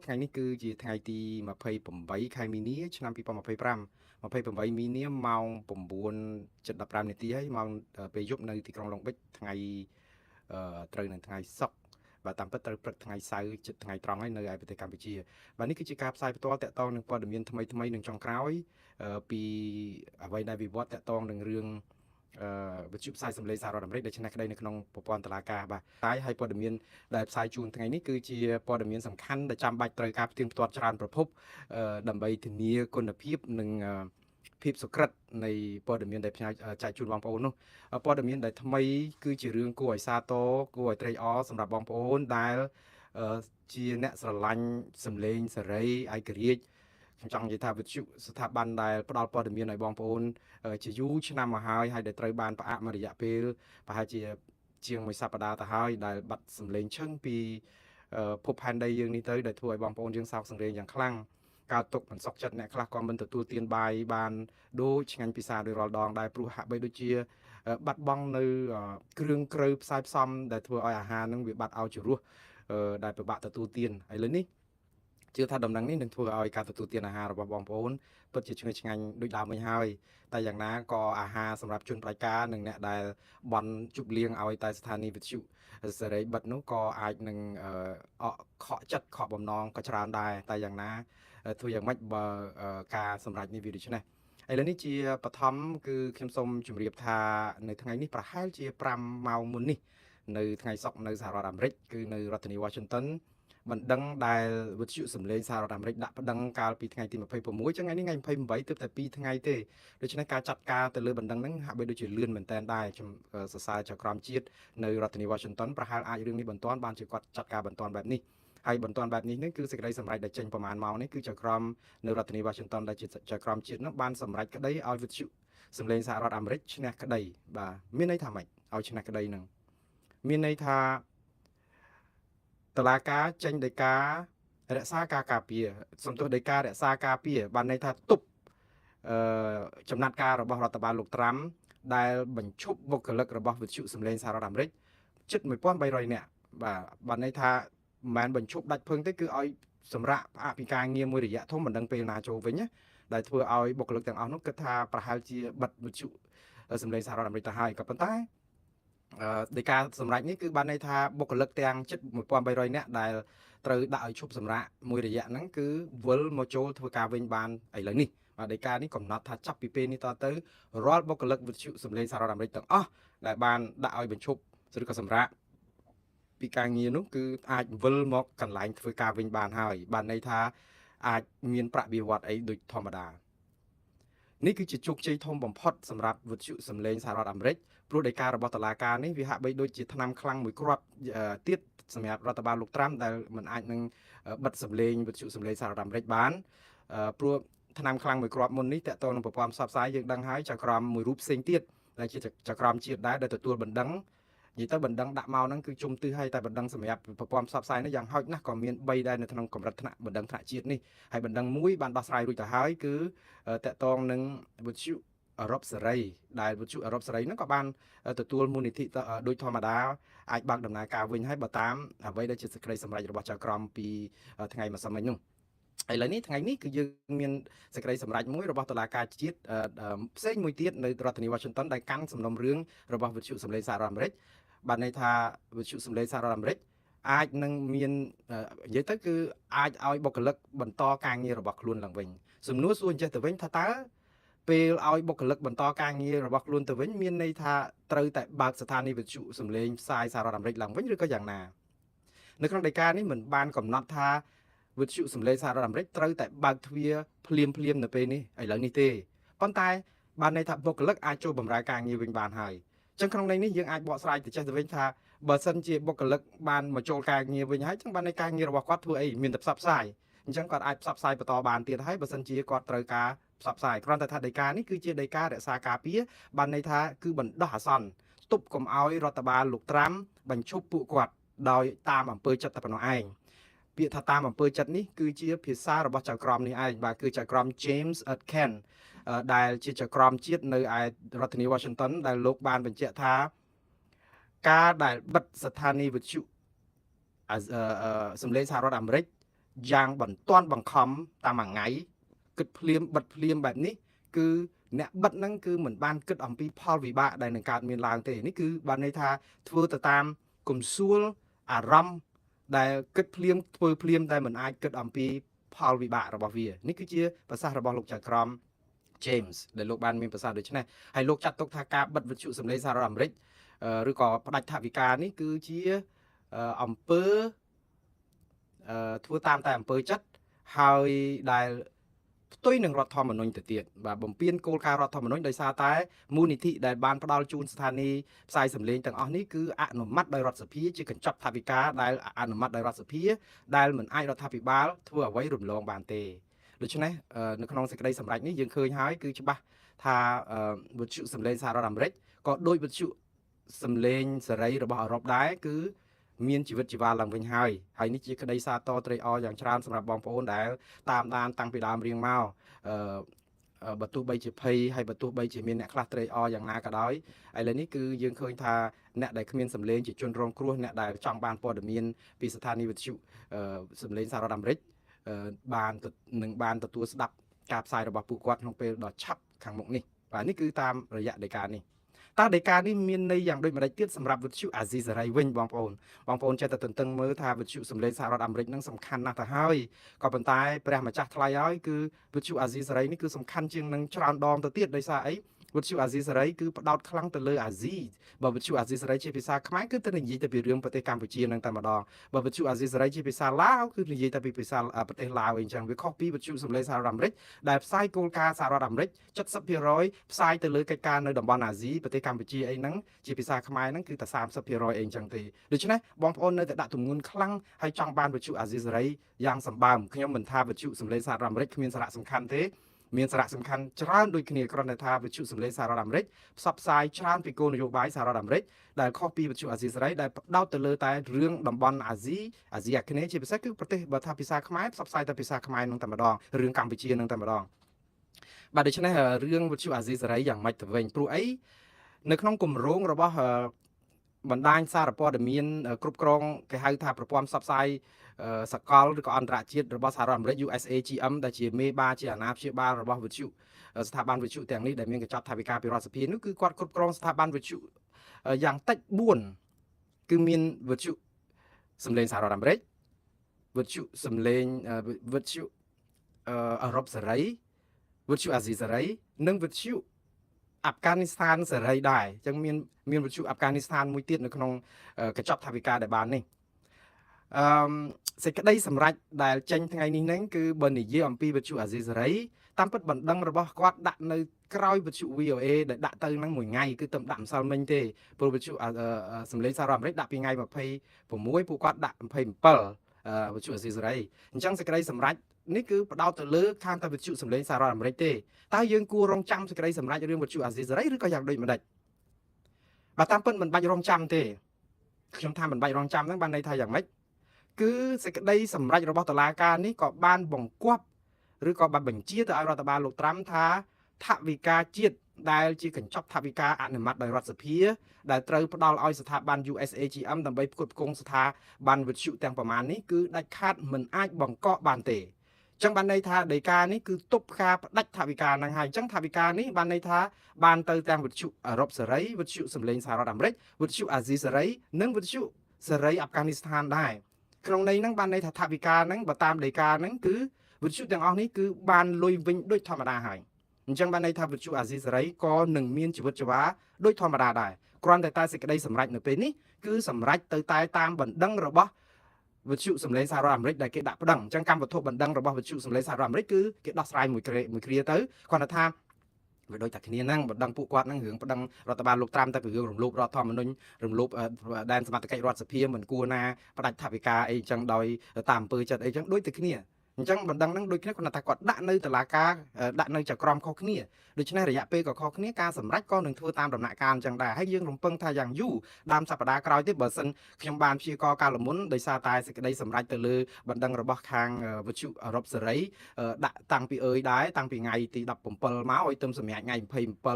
ថ្ងៃនេះគឺជាថ្ងៃទី28ខែមីនាឆ្នាំ2025 28មីនាម៉ោង9:15នាទីហើយម៉ោងពេលយប់នៅទីក្រុងឡុងបិចថ្ងៃត្រូវនៅថ្ងៃសុក្របាទតាមពិតត្រូវព្រឹកថ្ងៃសៅរ៍ជិតថ្ងៃត្រង់ហើយនៅឯប្រទេសកម្ពុជាបាទនេះគឺជាការផ្សាយផ្ទាល់តាក់ទងនឹងព័ត៌មានថ្មីៗនឹងចុងក្រោយពីអ្វីដែលវិវត្តតាក់ទងនឹងរឿងវិទ្យុផ្សាយសម្លេងសហរដ្ឋអាមេរិកដែលឆ្នះក្តីនៅក្នុងប្រព័ន្ធតុលាការបាទហើយព័ត៌មានដែលផ្សាយជូនថ្ងៃនេះគឺជាព័ត៌មានសំខាន់ដែលចាំបាច់ត្រូវការផ្ទៀងផ្ទាត់ច្រើនប្រភពដើម្បីធានាគុណភាពនិងភាពសុក្រិតនៃព័ត៌មានដែលផ្សាយចែកជូនបងប្អូននោះព័ត៌មានដែលថ្មីគឺជារឿងគួរឲ្យសាទរគួរឲ្យត្រេកអរសម្រាប់បងប្អូនដែលជាអ្នកស្រឡាញ់សម្លេងសេរីឯករាជ្យខ្ញុំចង់និយាយថាវិទ្យុស្ថាប័នដែលផ្ដល់ព័ត៌មានឲ្យបងប្អូនជាយូរឆ្នាំមកហើយដែលត្រូវបានផ្អាកមួយរយៈពេលប្រហែលជាងមួយសប្តាហ៍ទៅហើយដែលបាត់សម្លេងឈឹងពីភពផែនដីយើងនេះទៅដែលធ្វើឲ្យបងប្អូនយើងសោកសង្រេងយ៉ាងខ្លាំងកើតទុកមិនសុខចិត្តអ្នកខ្លះក៏មិនទទួលទានបាយបានដូចឆ្ងាញ់ពិសាដោយរាល់ដងដែរព្រោះហាក់បីដូចជាបាត់បង់នៅគ្រឿងក្រៅផ្សាយផ្សំដែលធ្វើឲ្យអាហារនឹងវាបាត់ឲ្យជារសដែលពិបាកទទួលទានឥឡូវនេះជឿថាដំណឹងនេះនឹងធ្វើឲ្យការទទួលទានអាហាររបស់បងប្អូនពិតជាឈ្ងុយឆ្ងាញ់ដូចដើមវិញហើយតែយ៉ាងណាក៏អាហារសម្រាប់ជនប្រជាការនិងអ្នកដែលបន់ជប់លៀងឲ្យតែស្ថានីយ៍វិទ្យុសេរីបិទនោះក៏អាចនឹងខកចិត្តខកបំណងក៏ច្រើនដែរតែយ៉ាងណាធ្វើយ៉ាងម៉េចបើការសម្រេចនេះវាដូច្នេះឥឡូវនេះជាបឋមគឺខ្ញុំសូមជម្រាបថានៅថ្ងៃនេះប្រហែលជា5ម៉ោងមុននេះនៅថ្ងៃសុក្រនៅសហរដ្ឋអាមេរិកគឺនៅរដ្ឋធានី Washington បណ្ដឹងដែលវិទ្យុសម្លេងសហរដ្ឋអាមេរិកដាក់បណ្ដឹងកាលពីថ្ងៃទី26ចឹងថ្ងៃនេះថ្ងៃ28ទើបតែ2ថ្ងៃទេដូច្នេះការចាត់ការទៅលើបណ្ដឹងហ្នឹងហាក់បីដូចជាលឿនមែនតើដែរខ្ញុំសរសើរចៅក្រមជាតិនៅរដ្ឋធានី Washington ប្រហែលអាចរឿងនេះបន្ទាន់បានជាគាត់ចាត់ការបន្ទាន់បែបនេះហើយបន្ទាន់បែបនេះគឺសេចក្តីសម្រេចដែលចេញប្រមាណម៉ោងនេះគឺចៅក្រមនៅរដ្ឋធានី Washington ដែលជាចៅក្រមជាតិនោះបានសម្រេចក្តីឲ្យវិទ្យុសម្លេងសហរដ្ឋអាមេរិកឈ្នះក្តីបាទមានន័យថាម៉េចឲ្យឈ្នះក្តីហ្នឹងមានន័យថាតុលាការចេញដីការក្សាការការពារសំទោសដីការរក្សាការពារបានន័យថាទប់ចំណាត់ការរបស់រដ្ឋបាលលោកត្រាំដែលបញ្ឈប់បុគ្គលិករបស់វិទ្យុសម្លេងសហរដ្ឋអាមេរិកជិត1300នាក់បាទបានន័យថាមិនមែនបញ្ឈប់ដាច់ភឹងទេគឺឲ្យសម្រាប់ផ្អាកពីការងារមួយរយៈធំមិនដឹងពេលណាចូលវិញណាដែលធ្វើឲ្យបុគ្គលិកទាំងអស់នោះគិតថាប្រហែលជាបិទវិទ្យុសម្លេងសហរដ្ឋអាមេរិកទៅហើយក៏ប៉ុន្តែដីកាសម្រាប់នេះគឺបានន័យថាបុគ្គលិកទាំងជិត1300នាក់ដែលត្រូវដាក់ឲ្យឈប់សម្រាកមួយរយៈហ្នឹងគឺវិលមកចូលធ្វើការវិញបានឥឡូវនេះបាទដីកានេះកំណត់ថាចាប់ពីពេលនេះតទៅរាល់បុគ្គលិកវិទ្យុសម្លេងសហរដ្ឋអាមេរិកទាំងអស់ដែលបានដាក់ឲ្យបញ្ឈប់ឬក៏សម្រាកពីការងារនោះគឺអាចវិលមកកន្លែងធ្វើការវិញបានហើយបានន័យថាអាចមានប្រាក់បៀវត្សអីដូចធម្មតានេះគឺជាជោគជ័យធំបំផុតសម្រាប់វិទ្យុសម្លេងសហរដ្ឋអាមេរិកព្រោះដីការបស់តុលាការនេះវាហាក់បីដូចជាថ្នាំខ្លាំងមួយគ្រាប់ទៀតសម្រាប់រដ្ឋបាលលោកត្រាំដែលមិនអាចនឹងបិទសម្លេងវិទ្យុសម្លេងសហរដ្ឋអាមេរិកបានព្រោះថ្នាំខ្លាំងមួយគ្រាប់មុននេះតកតនឹងប្រព័ន្ធផ្សព្វផ្សាយយើងដឹងហើយចៅក្រមមួយរូបផ្សេងទៀតដែលជាចៅក្រមជាតិដែរដែលទទួលបណ្ដឹងនិយាយទៅបណ្ដឹងដាក់មកហ្នឹងគឺជុំទិសហើយតែបណ្ដឹងសម្រាប់ប្រព័ន្ធផ្សព្វផ្សាយនេះយ៉ាងហោចណាស់ក៏មាន3ដែរនៅក្នុងកម្រិតថ្នាក់បណ្ដឹងថ្នាក់ជាតិនេះហើយបណ្ដឹងមួយបានដោះស្រាយរួចទៅហើយគឺតកតងនឹងវិទ្យុអឺរ៉ុបសេរីដែលវិទ្យុអឺរ៉ុបសេរីហ្នឹងក៏បានទទួលមូលនិធិដូចធម្មតាអាចបើកដំណើរការវិញហើយបើតាមអ្វីដែលជាសេចក្តីសម្រេចរបស់ចៅក្រមពីថ្ងៃម្សិលមិញនោះឥឡូវនេះថ្ងៃនេះគឺយើងមានសេចក្តីសម្រេចមួយរបស់តុលាការជាតិផ្សេងមួយទៀតនៅរដ្ឋធានី Washington ដែលកាន់សំណុំរឿងរបស់វិទ្យុសម្លេងសហរដ្ឋអាមេរិកបានន័យថាវិទ្យុសម្លេងសហរដ្ឋអាមេរិកអាចនឹងមាននិយាយទៅគឺអាចឲ្យបុគ្គលិកបន្តការងាររបស់ខ្លួនឡើងវិញសំណួរសួរអញ្ចេះទៅវិញថាតើពេលឲ្យបុគ្គលិកបន្តការងាររបស់ខ្លួនទៅវិញមានន័យថាត្រូវតែបើកស្ថានីយ៍វិទ្យុសម្លេងផ្សាយសហរដ្ឋអាមេរិកឡើងវិញឬក៏យ៉ាងណានៅក្នុងដីកានេះមិនបានកំណត់ថាវិទ្យុសម្លេងសហរដ្ឋអាមេរិកត្រូវតែបើកទ្វារភ្លាមនៅពេលនេះឥឡូវនេះទេប៉ុន្តែបានន័យថាបុគ្គលិកអាចចូលបម្រើការងារវិញបានហើយអញ្ចឹងក្នុងន័យនេះយើងអាចបកស្រាយទៅចេះទៅវិញថាបើសិនជាបុគ្គលិកបានមកចូលការងារវិញហើយអញ្ចឹងបានន័យការងាររបស់គាត់ធ្វើអីមានតែផ្សព្វផ្សាយអញ្ចឹងគាត់អាចផ្សព្វផ្សាយបន្តបានទៀតហើយបើសិនជាគាត់ត្រូវការផ្សព្វផ្សាយគ្រាន់តែថាដីកានេះគឺជាដីការរក្សាការពារបានន័យថាគឺបណ្ដោះអាសន្នទប់កុំឲ្យរដ្ឋបាលលោកត្រាំបញ្ឈប់ពួកគាត់ដោយតាមអំពើចិត្តតែប៉ុណ្ណោះឯងពាក្យថាតាមអំពើចិត្តនេះគឺជាភាសារបស់ចៅក្រមនេះឯងបាទគឺចៅក្រម James Atkin ដែលជាចៅក្រមជាតិនៅឯរដ្ឋធានី Washington ដែលលោកបានបញ្ជាក់ថាការដែលបិទស្ថានីយ៍វិទ្យុសម្លេងសហរដ្ឋអាមេរិក យ៉ាងបន្ទាន់បង្ខំតាមមួយថ្ងៃគិតភ្លាមបិទភ្លាមបែបនេះគឺអ្នកបិទហ្នឹងគឺមិនបានគិតអំពីផលវិបាកដែលនឹងកើតមានឡើងទេនេះគឺបានន័យថាធ្វើទៅតាមគំសួលអារម្មណ៍ដែលគិតភ្លាមធ្វើភ្លាមតែមិនអាចគិតអំពីផលវិបាករបស់វានេះគឺជាប្រសាសន៍របស់លោកចៅក្រម James ដែលលោកបានមានប្រសាសន៍ដូច្នេះហើយលោកចាត់ទុកថាការបិទវិទ្យុសម្លេងសហរដ្ឋអាមេរិកឬក៏ផ្ដាច់ថវិកានេះគឺជាអំពើធ្វើតាមតែអំពើចិត្តហើយដែលផ្ទុយនឹងរដ្ឋធម្មនុញ្ញទៅទៀតបាទបំពេញគោលការណ៍រដ្ឋធម្មនុញ្ញដោយសារតែមូលនិធិដែលបានផ្ដល់ជូនស្ថានីយ៍ផ្សាយសម្លេងទាំងអស់នេះគឺអនុម័តដោយរដ្ឋសភាជាកញ្ចប់ថវិកាដែលអនុម័តដោយរដ្ឋសភាដែលមិនអាចរដ្ឋាភិបាលធ្វើអ្វីរំលងបានទេដូច្នេះនៅក្នុងសេចក្តីសម្រេចនេះយើងឃើញហើយគឺច្បាស់ថាវិទ្យុសម្លេងសហរដ្ឋអាមេរិកក៏ដោយវិទ្យុសម្លេងសេរីរបស់អឺរ៉ុបដែរគឺមានជីវិតជីវ៉ាឡើងវិញហើយនេះជាក្តីសាទរត្រេកអរយ៉ាងច្រើនសម្រាប់បងប្អូនដែលតាមដានតាំងពីដើមរៀងមកបើទោះបីជាភ័យហើយបើទោះបីជាមានអ្នកខ្លះត្រេកអរយ៉ាងណាក៏ដោយឥឡូវនេះគឺយើងឃើញថាអ្នកដែលគ្មានសម្លេងជាជនរងគ្រោះអ្នកដែលចង់បានព័ត៌មានពីស្ថានីយ៍វិទ្យុសម្លេងសហរដ្ឋអាមេរិកបានទទួលស្ដាប់ការផ្សាយរបស់ពួកគាត់ក្នុងពេលដ៏ឆាប់ខាងមុខនេះបាទនេះគឺតាមរយៈដីកានេះតើដីកានេះមានន័យយ៉ាងដូចម្ដេចទៀតសម្រាប់វិទ្យុអាស៊ីសេរីវិញបងប្អូនចេះតែទន្ទឹងមើលថាវិទ្យុសម្លេងសហរដ្ឋអាមេរិកនឹងសំខាន់ណាស់ទៅហើយក៏ប៉ុន្តែព្រះម្ចាស់ថ្លៃហើយគឺវិទ្យុអាស៊ីសេរីនេះគឺសំខាន់ជាងនឹងច្រើនដងទៅទៀតដោយសារអីវិទ្យុអាស៊ីសេរីគឺផ្ដោតខ្លាំងទៅលើអាស៊ីបើវិទ្យុអាស៊ីសេរីជាភាសាខ្មែរគឺទៅនិយាយទៅពីរឿងប្រទេសកម្ពុជានឹងតែម្ដងបើវិទ្យុអាស៊ីសេរីជាភាសាឡាវគឺនិយាយទៅពីភាសាប្រទេសឡាវអីចឹងវាខុសពីវិទ្យុសម្លេងសហរដ្ឋអាមេរិកដែលផ្សាយគោលការណ៍សហរដ្ឋអាមេរិក 70% ផ្សាយទៅលើកិច្ចការនៅតំបន់អាស៊ីប្រទេសកម្ពុជាអីហ្នឹងជាភាសាខ្មែរហ្នឹងគឺតែ 30% អីចឹងទេដូច្នេះបងប្អូននៅតែដាក់ទម្ងន់ខ្លាំងហើយចង់បានវិទ្យុអាស៊ីសេរីយ៉ាងសម្បើមខ្ញុំមិនថាវិទ្យុសម្លេងសហរដ្ឋអាមេរិកគ្មានសារៈសំខាន់ទេមានសារៈសំខាន់ច្រើនដូចគ្នាគ្រាន់តែថាវិទ្យុសម្លេងសហរដ្ឋអាមេរិកផ្សព្វផ្សាយច្រើនពីគោលនយោបាយសហរដ្ឋអាមេរិកដែលខុសពីវិទ្យុអាស៊ីសេរីដែលផ្ដោតទៅលើតែរឿងតំបន់អាស៊ីអាគ្នេយ៍ជាពិសេសគឺប្រទេសបើថាភាសាខ្មែរផ្សព្វផ្សាយតែភាសាខ្មែរនឹងតែម្ដងរឿងកម្ពុជានឹងតែម្ដងបាទដូច្នេះរឿងវិទ្យុអាស៊ីសេរីយ៉ាងម៉េចទៅវិញព្រោះអីនៅក្នុងគម្រោងរបស់បណ្ដាញសារព័ត៌មានគ្រប់គ្រងគេហៅថាប្រព័ន្ធផ្សព្វផ្សាយសកលឬក៏អន្តរជាតិរបស់សហរដ្ឋអាមេរិក USAGM ដែលជាមេបាជាអាណាព្យាបាលរបស់វិទ្យុស្ថាប័នវិទ្យុទាំងនេះដែលមានកញ្ចប់ថវិកាពីរដ្ឋសភានោះគឺគាត់គ្រប់គ្រងស្ថាប័នវិទ្យុយ៉ាងតិច4គឺមានវិទ្យុសម្លេងសហរដ្ឋអាមេរិកវិទ្យុសម្លេងវិទ្យុអឺរ៉ុបសេរីវិទ្យុអាស៊ីសេរីនិងវិទ្យុអាហ្វហ្គានីស្ថានសេរីដែរអញ្ចឹងមានវិទ្យុអាហ្វហ្គានីស្ថានមួយទៀតនៅក្នុងកញ្ចប់ថវិកាដែលបាននេះសេចក្តីសម្រេចដែលចេញថ្ងៃនេះហ្នឹងគឺបើនិយាយអំពីវិទ្យុអាស៊ីសេរីតាមពិតបណ្ដឹងរបស់គាត់ដាក់នៅក្រោយវិទ្យុ VOA ដែលដាក់ទៅហ្នឹងមួយថ្ងៃគឺទៅដាក់ម្សិលមិញទេព្រោះវិទ្យុសម្លេងសហរដ្ឋអាមេរិកដាក់ពីថ្ងៃ26ពួកគាត់ដាក់27វិទ្យុអាស៊ីសេរីអញ្ចឹងសេចក្តីសម្រេចនេះគឺផ្ដោតទៅលើខាងតែវិទ្យុសម្លេងសហរដ្ឋអាមេរិកទេតើយើងគួររងចាំសេចក្តីសម្រេចរឿងវិទ្យុអាស៊ីសេរីឬក៏យ៉ាងដូចម្ដេចបាទតាមពិតមិនបាច់រងចាំទេខ្ញុំថាមិនបាច់រងចាំហ្នឹងបានន័យថាយ៉ាងម៉េចគឺសេចក្តីសម្រេចរបស់តុលាការនេះក៏បានបង្គាប់ឬក៏បានបញ្ជាទៅឲ្យរដ្ឋបាលលោកត្រាំថាថវិកាជាតិដែលជាកញ្ចប់ថវិកាអនុម័តដោយរដ្ឋសភាដែលត្រូវផ្ដល់ឲ្យស្ថាប័ន USAGM ដើម្បីផ្គត់ផ្គង់ស្ថាប័នវិទ្យុទាំងប្រមាណនេះគឺដាច់ខាតមិនអាចបង្កកបានទេចឹងបានន័យថាដីកានេះគឺទប់ការផ្ដាច់ថវិកាហ្នឹងហើយអញ្ចឹងថវិកានេះបានន័យថាបានទៅទាំងវិទ្យុអឺរ៉ុបសេរីវិទ្យុសម្លេងសហរដ្ឋអាមេរិកវិទ្យុអាស៊ីសេរីនិងវិទ្យុសេរីអាហ្វហ្គានីស្ថានដែរក្នុងន័យហ្នឹងបានន័យថាថវិកាហ្នឹងបើតាមដីកាហ្នឹងគឺវិទ្យុទាំងអស់នេះគឺបានលុយវិញដូចធម្មតាហើយអញ្ចឹងបានន័យថាវិទ្យុអាស៊ីសេរីក៏នឹងមានជីវិតជីវ៉ាដូចធម្មតាដែរគ្រាន់តែសេចក្តីសម្រេចនៅពេលនេះគឺសម្រេចទៅតែតាមបណ្ដឹងរបស់វិទ្យុសម្លេងសហរដ្ឋអាមេរិកដែលគេដាក់ប្តឹងអញ្ចឹងកម្មវត្ថុបណ្ដឹងរបស់វិទ្យុសម្លេងសហរដ្ឋអាមេរិកគឺគេដោះស្រាយមួយគ្រាទៅគាត់ថាវាដូចតែគ្នាហ្នឹងបណ្ដឹងពួកគាត់ហ្នឹងរឿងបណ្ដឹងរដ្ឋបាលលោកត្រាំតែពីរឿងរំលោភរដ្ឋធម្មនុញ្ញរំលោភដែនសមត្ថកិច្ចរដ្ឋសភាមិនគួរណាផ្ដាច់ថវិកាអីចឹងដោយតាមអំពើចិត្តអីចឹងដូចតែគ្នាអញ្ចឹងបណ្ដឹងហ្នឹងដូចគ្នាគាត់ថាគាត់ដាក់នៅតុលាការដាក់នៅចក្រមខុសគ្នាដូច្នេះរយៈពេលក៏ខុសគ្នាការសម្រេចក៏នឹងធ្វើតាមដំណាក់កាលអញ្ចឹងដែរហើយយើងរំពឹងថាយ៉ាងយូរដើមសប្តាហ៍ក្រោយទៀតបើសិនខ្ញុំបានព្យាករណ៍កាលមុនដោយសារតែសេចក្តីសម្រេចទៅលើបណ្ដឹងរបស់ខាងវិទ្យុអឺរ៉ុបសេរីដាក់តាំងពីដែរតាំងពីថ្ងៃទី17មកឲ្យទៅសម្រាប់ថ្ងៃ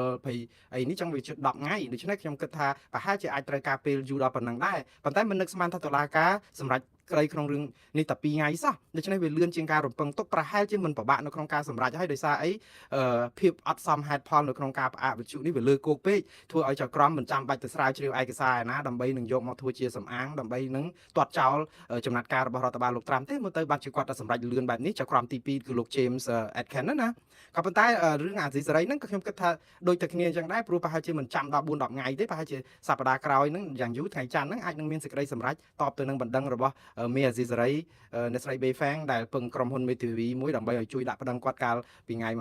27អីនេះចឹងវាជិត10ថ្ងៃដូច្នេះខ្ញុំគិតថាប្រហែលជាអាចត្រូវការពេលយូរដល់ប៉ុណ្ណឹងដែរប៉ុន្តែមិននឹកស្មានថាតុលាការសម្រេច ក្តីក្នុងរឿងនេះតែ2ថ្ងៃសោះដូច្នេះវាលឿនជាងការរំពឹងទុកប្រហែលជាមិនពិបាកនៅក្នុងការសម្រេចហើយដោយសារអីភាពអត់សមហេតុផលនៅក្នុងការផ្អាកវិទ្យុនេះវាលើគោកពេកធ្វើឲ្យចៅក្រមមិនចាំបាច់ទៅស្រាវជ្រាវឯកសារឯណាដើម្បីនឹងយកមកធ្វើជាសំអាងដើម្បីនឹងទាត់ចោលចំណាត់ការរបស់រដ្ឋបាលលោកត្រាំទេមើលទៅបាត់ជាគាត់តែសម្រេចលឿនបែបនេះចៅក្រមទី2គឺលោក James Atkin ណាក៏ប៉ុន្តែរឿងអាស៊ីសេរីហ្នឹងក៏ខ្ញុំគិតថាដូចតែគ្នាអញ្ចឹងដែរព្រោះប្រហែលជាមិនចាំដល់4-10ថ្ងៃទេប្រហែលជាសប្តាហ៍ក្រោយហ្នឹងយ៉ាងយូរថ្ងៃច័ន្ទហ្នឹងអាចនឹងមានសេចក្តីសម្រេចតបទៅនឹងបណ្ដឹងរបស់មេអាស៊ីសេរីអ្នកស្រី Bayfang ដែលពឹងក្រុមហ៊ុន MeTV មួយដើម្បីឲ្យជួយដាក់បណ្ដឹងគាត់កាលពីថ្ងៃ27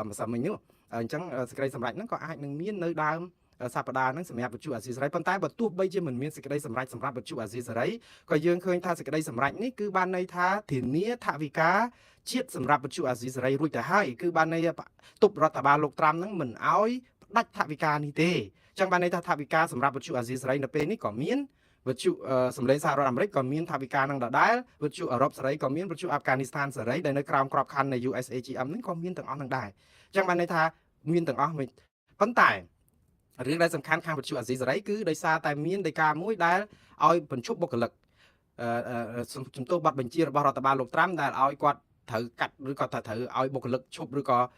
ម្សិលមិញនេះអញ្ចឹងសេចក្តីសម្រេចហ្នឹងក៏អាចនឹងមាននៅដើមសប្តាហ៍ហ្នឹងសម្រាប់វិទ្យុអាស៊ីសេរីប៉ុន្តែបើទោះបីជាមិនមានសេចក្តីសម្រេចសម្រាប់វិទ្យុអាស៊ីសេរីក៏យើងឃើញថាសេចក្តីសម្រេចនេះគឺបានន័យថាធានាថវិកាជាតិសម្រាប់វិទ្យុអាស៊ីសេរីរួចទៅហើយគឺបានន័យថាទប់រដ្ឋបាលលោកត្រាំហ្នឹងមិនអោយផ្ដាច់ថវិកានេះទេអញ្ចឹងបានន័យថាថវិកាសម្រាប់វិទ្យុអាស៊ីសេរីនៅពេលនេះក៏មានវិទ្យុសម្លេងសហរដ្ឋអាមេរិកក៏មានថវិកានឹងដដែលវិទ្យុអឺរ៉ុបសេរីក៏មានវិទ្យុអាហ្វហ្គានីស្ថានសេរីដែលនៅក្រោមក្របខ័ណ្ឌនៃ USAGM ហ្នឹងក៏មានទាំងអស់នឹងដែរអញ្ចឹងបានន័យថាមានទាំងអស់ប៉ុន្តែរឿងដែលសំខាន់ខាងវិទ្យុអាស៊ីសេរីគឺដោយសារតែមានដីកាមួយដែលឲ្យបញ្ឈប់បុគ្គលិកជំទោសប័ណ្ណបញ្ជារបស់រដ្ឋបាលលោកត្រាំដែលឲ្យគាត់ត្រូវកាត់ឬក៏ត្រូវឲ្យបុគ្គលិកឈប់ឬក៏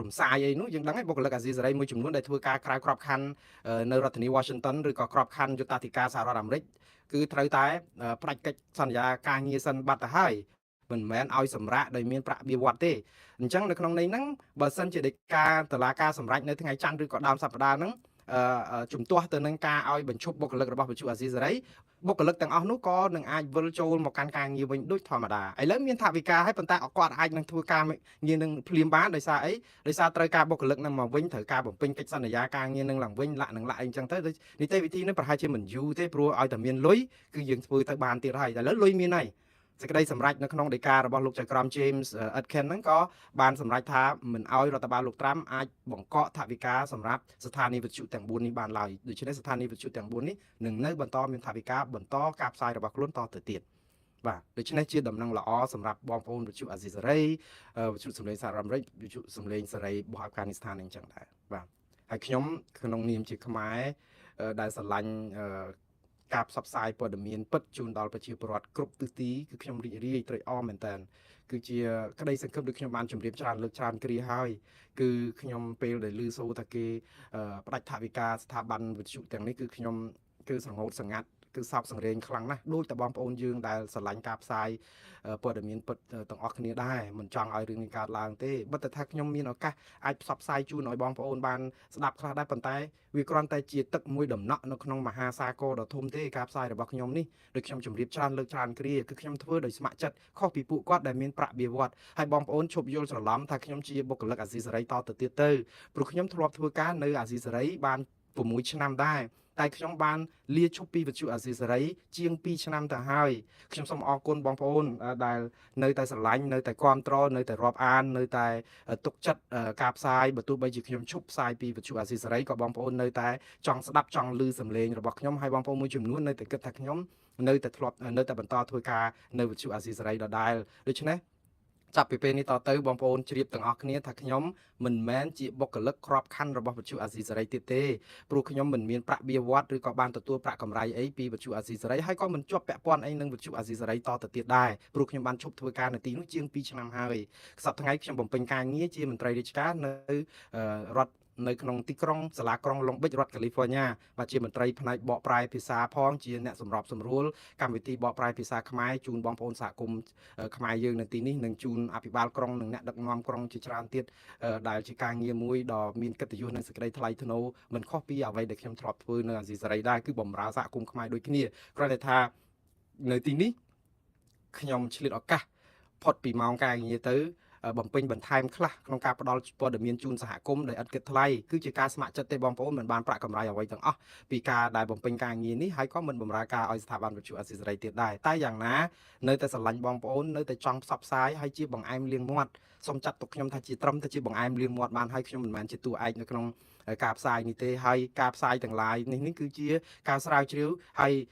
រំសាយអីនោះយើងដឹងហើយបុគ្គលិកអាស៊ីសេរីមួយចំនួនដែលធ្វើការក្រៅក្របខ័ណ្ឌនៅរដ្ឋធានី Washington ឬក៏ក្របខ័ណ្ឌយុត្តាធិការសហរដ្ឋអាមេរិកគឺត្រូវតែផ្ដាច់កិច្ចសន្យាការងារសិនបាត់ទៅហើយមិនមែនឲ្យសម្រាកដោយមានប្រាក់បៀវត្សទេអញ្ចឹងនៅក្នុងន័យហ្នឹងបើសិនជាដីកាតុលាការសម្រេចនៅថ្ងៃច័ន្ទឬក៏ដើមសប្តាហ៍ហ្នឹងជំទាស់ទៅនឹងការឲ្យបញ្ឈប់បុគ្គលិករបស់វិទ្យុអាស៊ីសេរីបុគ្គលិកទាំងអស់នោះក៏នឹងអាចវិលចូលមកកាន់ការងារវិញដូចធម្មតាឥឡូវមានថវិកាហើយប៉ុន្តែគាត់អាចនឹងធ្វើការងារនឹងភ្លាមបានដោយសារអីដោយសារត្រូវការបុគ្គលិកនឹងមកវិញត្រូវការបំពេញកិច្ចសន្យាការងារនឹងឡើងវិញលាក់អីចឹងទៅនីតិវិធីនេះប្រហែលជាមិនយូរទេព្រោះឲ្យតែមានលុយគឺយើងធ្វើទៅបានទៀតហើយឥឡូវលុយមានហើយសេចក្តីសម្រេចនៅក្នុងដីការបស់លោកចៅក្រម James Atkin ហ្នឹងក៏បានសម្រេចថាមិនអោយរដ្ឋបាលលោកត្រាំអាចបង្កក់ថវិកាសម្រាប់ស្ថានីយវិទ្យុទាំង4នេះបានឡើយដូច្នេះស្ថានីយវិទ្យុទាំង4នេះនឹងនៅបន្តមានថវិកាបន្តការផ្សាយរបស់ខ្លួនតទៅទៀតបាទដូច្នេះជាដំណឹងល្អសម្រាប់បងប្អូនវិទ្យុអាស៊ីសេរីវិទ្យុសម្លេងសហរដ្ឋអាមេរិកវិទ្យុសម្លេងសេរីរបស់អាហ្វហ្គានីស្ថានអញ្ចឹងដែរបាទហើយខ្ញុំក្នុងនាមជាខ្មែរដែលស្រឡាញ់ការផ្សព្វផ្សាយព័ត៌មានពិតជូនដល់ប្រជាពលរដ្ឋគ្រប់ទិសទីគឺខ្ញុំរីករាយត្រេកអរមែនតើគឺជាក្តីសង្ឃឹមដូចខ្ញុំបានជម្រាបច្រើនលើកច្រើនគ្រាហើយគឺខ្ញុំពេលដែលឮសូរថាគេផ្ដាច់ថវិកាស្ថាប័នវិទ្យុទាំងនេះគឺខ្ញុំគឺសង្ហូតសង្ងាត់គឺសោកសង្រេងខ្លាំងណាស់ដូចតែបងប្អូនយើងដែលស្រឡាញ់ការផ្សាយព័ត៌មានពិតទាំងអស់គ្នាដែរមិនចង់ឲ្យរឿងនេះកើតឡើងទេបើតែថាខ្ញុំមានឱកាសអាចផ្សព្វផ្សាយជូនឲ្យបងប្អូនបានស្ដាប់ខ្លះដែរប៉ុន្តែវាគ្រាន់តែជាទឹកមួយដំណក់នៅក្នុងមហាសាគរដ៏ធំទេការផ្សាយរបស់ខ្ញុំនេះដូចខ្ញុំជម្រាបច្រើនលើកច្រើនគ្រាគឺខ្ញុំធ្វើដោយស្ម័គ្រចិត្តខុសពីពួកគាត់ដែលមានប្រាក់បៀវត្សហើយបងប្អូនឈប់យល់ច្រឡំថាខ្ញុំជាបុគ្គលិកអាស៊ីសេរីតទៅទៀតទៅព្រោះខ្ញុំធ្លាប់ធ្វើការនៅអាស៊ីសេរីបាន6ឆ្នាំដែរតែខ្ញុំបានលាឈប់ពីវិទ្យុអាស៊ីសេរីជាង2ឆ្នាំទៅហើយខ្ញុំសូមអរគុណបងប្អូនដែលនៅតែស្រឡាញ់នៅតែគាំទ្រនៅតែរាប់អាននៅតែទុកចិត្តការផ្សាយបើទោះបីជាខ្ញុំឈប់ផ្សាយពីវិទ្យុអាស៊ីសេរីក៏បងប្អូននៅតែចង់ស្ដាប់ចង់ឮសំឡេងរបស់ខ្ញុំហើយបងប្អូនមួយចំនួននៅតែគិតថាខ្ញុំនៅតែបន្តធ្វើការនៅវិទ្យុអាស៊ីសេរីដដែលដូច្នេះចាប់ពីពេលនេះតទៅបងប្អូនជ្រាបទាំងអស់គ្នាថាខ្ញុំមិនមែនជាបុគ្គលិកក្របខ័ណ្ឌរបស់វិទ្យុអាស៊ីសេរីទៀតទេព្រោះខ្ញុំមិនមានប្រាក់បៀវត្សឬក៏បានទទួលប្រាក់កម្រៃអីពីវិទ្យុអាស៊ីសេរីហើយក៏មិនជាប់ពាក់ព័ន្ធអីនឹងវិទ្យុអាស៊ីសេរីតទៅទៀតដែរព្រោះខ្ញុំបានឈប់ធ្វើការនៅទីនោះជាង2ឆ្នាំហើយសប្តាហ៍ថ្ងៃខ្ញុំបំពេញការងារជាមន្ត្រីរាជការនៅរដ្ឋនៅក្នុងទីក្រុងសាលាក្រុងឡុងប៊ិចរដ្ឋកាលីហ្វ័រញ៉ាបាទជាមន្ត្រីផ្នែកបកប្រែភាសាផងជាអ្នកសម្របសម្រួលកម្មវិធីបកប្រែភាសាខ្មែរជូនបងប្អូនសហគមន៍ខ្មែរយើងនៅទីនេះនឹងជូនអភិបាលក្រុងនិងអ្នកដឹកនាំក្រុងជាច្រើនទៀតដែលជាការងារមួយដ៏មានកិត្តិយសនិងសេចក្តីថ្លៃថ្នូរមិនខុសពីអ្វីដែលខ្ញុំធ្លាប់ធ្វើនៅអាស៊ីសេរីដែរគឺបម្រើសហគមន៍ខ្មែរដូចគ្នាគ្រាន់តែថានៅទីនេះខ្ញុំឆ្លៀតឱកាសផុតពីម៉ោងការងារទៅបំពេញបន្ថែមខ្លះក្នុងការផ្ដល់ព័ត៌មានជូនសហគមន៍ដោយឥតគិតថ្លៃគឺជាការស្ម័គ្រចិត្តទេបងប្អូនមិនបានប្រាក់កម្រៃអ្វីទាំងអស់ពីការដែលបំពេញការងារនេះហើយក៏មិនបម្រើការឲ្យស្ថាប័នវិទ្យុអាស៊ីសេរីទៀតដែរតែយ៉ាងណានៅតែស្រឡាញ់បងប្អូននៅតែចង់ផ្សព្វផ្សាយហើយជាបង្អែមលៀងមាត់សូមចាត់ទុកខ្ញុំថាជាត្រឹមតែជាបង្អែមលៀងមាត់បានហើយខ្ញុំមិនមែនជាតួឯកនៅក្នុងការផ្សាយនេះទេហើយការផ្សាយទាំងឡាយនេះគឺជាការស្រាវជ្រាវហើយ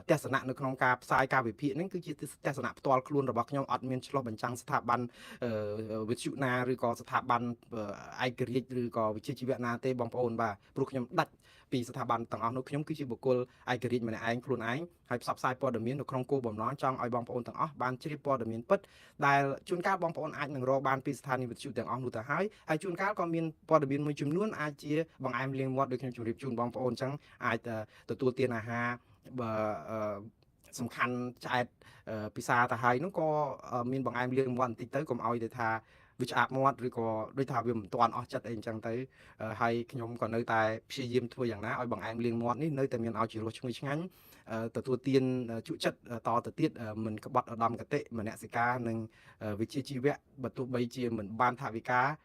ទស្សនៈនៅក្នុងការផ្សាយការវិភាគនេះគឺជាទស្សនៈផ្ទាល់ខ្លួនរបស់ខ្ញុំអត់មានឆ្លោះបញ្ចាំងស្ថាប័នវិទ្យុណាឬក៏ស្ថាប័នឯករាជ្យឬក៏វិជ្ជាជីវៈណាទេបងប្អូនបាទព្រោះខ្ញុំដាច់ ពីស្ថាប័នទាំងអស់នោះខ្ញុំគឺជាបុគ្គលឯករាជ្យម្នាក់ឯងខ្លួនឯងហើយផ្សព្វផ្សាយព័ត៌មាននៅក្នុងគោលបំណងចង់ឲ្យបងប្អូនទាំងអស់បានជ្រាបព័ត៌មានពិតដែលជួនកាលបងប្អូនអាចនឹងរកបានពីស្ថានីយវិទ្យុទាំងអស់នោះទៅហើយជួនកាលក៏មានព័ត៌មានមួយចំនួនអាចជាបង្អែមលៀងមាត់ដូចខ្ញុំជម្រាបជូនបងប្អូនអញ្ចឹងអាចទទួលទានអាហារបើសំខាន់ឆ្អែតពិសាទៅហើយនោះក៏មានបង្អែមលៀងមាត់បន្តិចទៅកុំឲ្យទៅថាវាឆ្អាបមាត់ឬក៏ដូចថាវាមិនទាន់អស់ចិត្តអីអញ្ចឹងទៅហើយខ្ញុំក៏នៅតែព្យាយាមធ្វើយ៉ាងណាឲ្យបង្អែមលៀងមាត់នេះនៅតែមានឲ្យជារសឈ្ងុយឆ្ងាញ់ទទួលទានជក់ចិត្តតទៅទៀតមិនក្បត់ឧត្តមកតិមនសិការនិងវិជ្ជាជីវៈបើទោះបីជាមិនបានថវិកា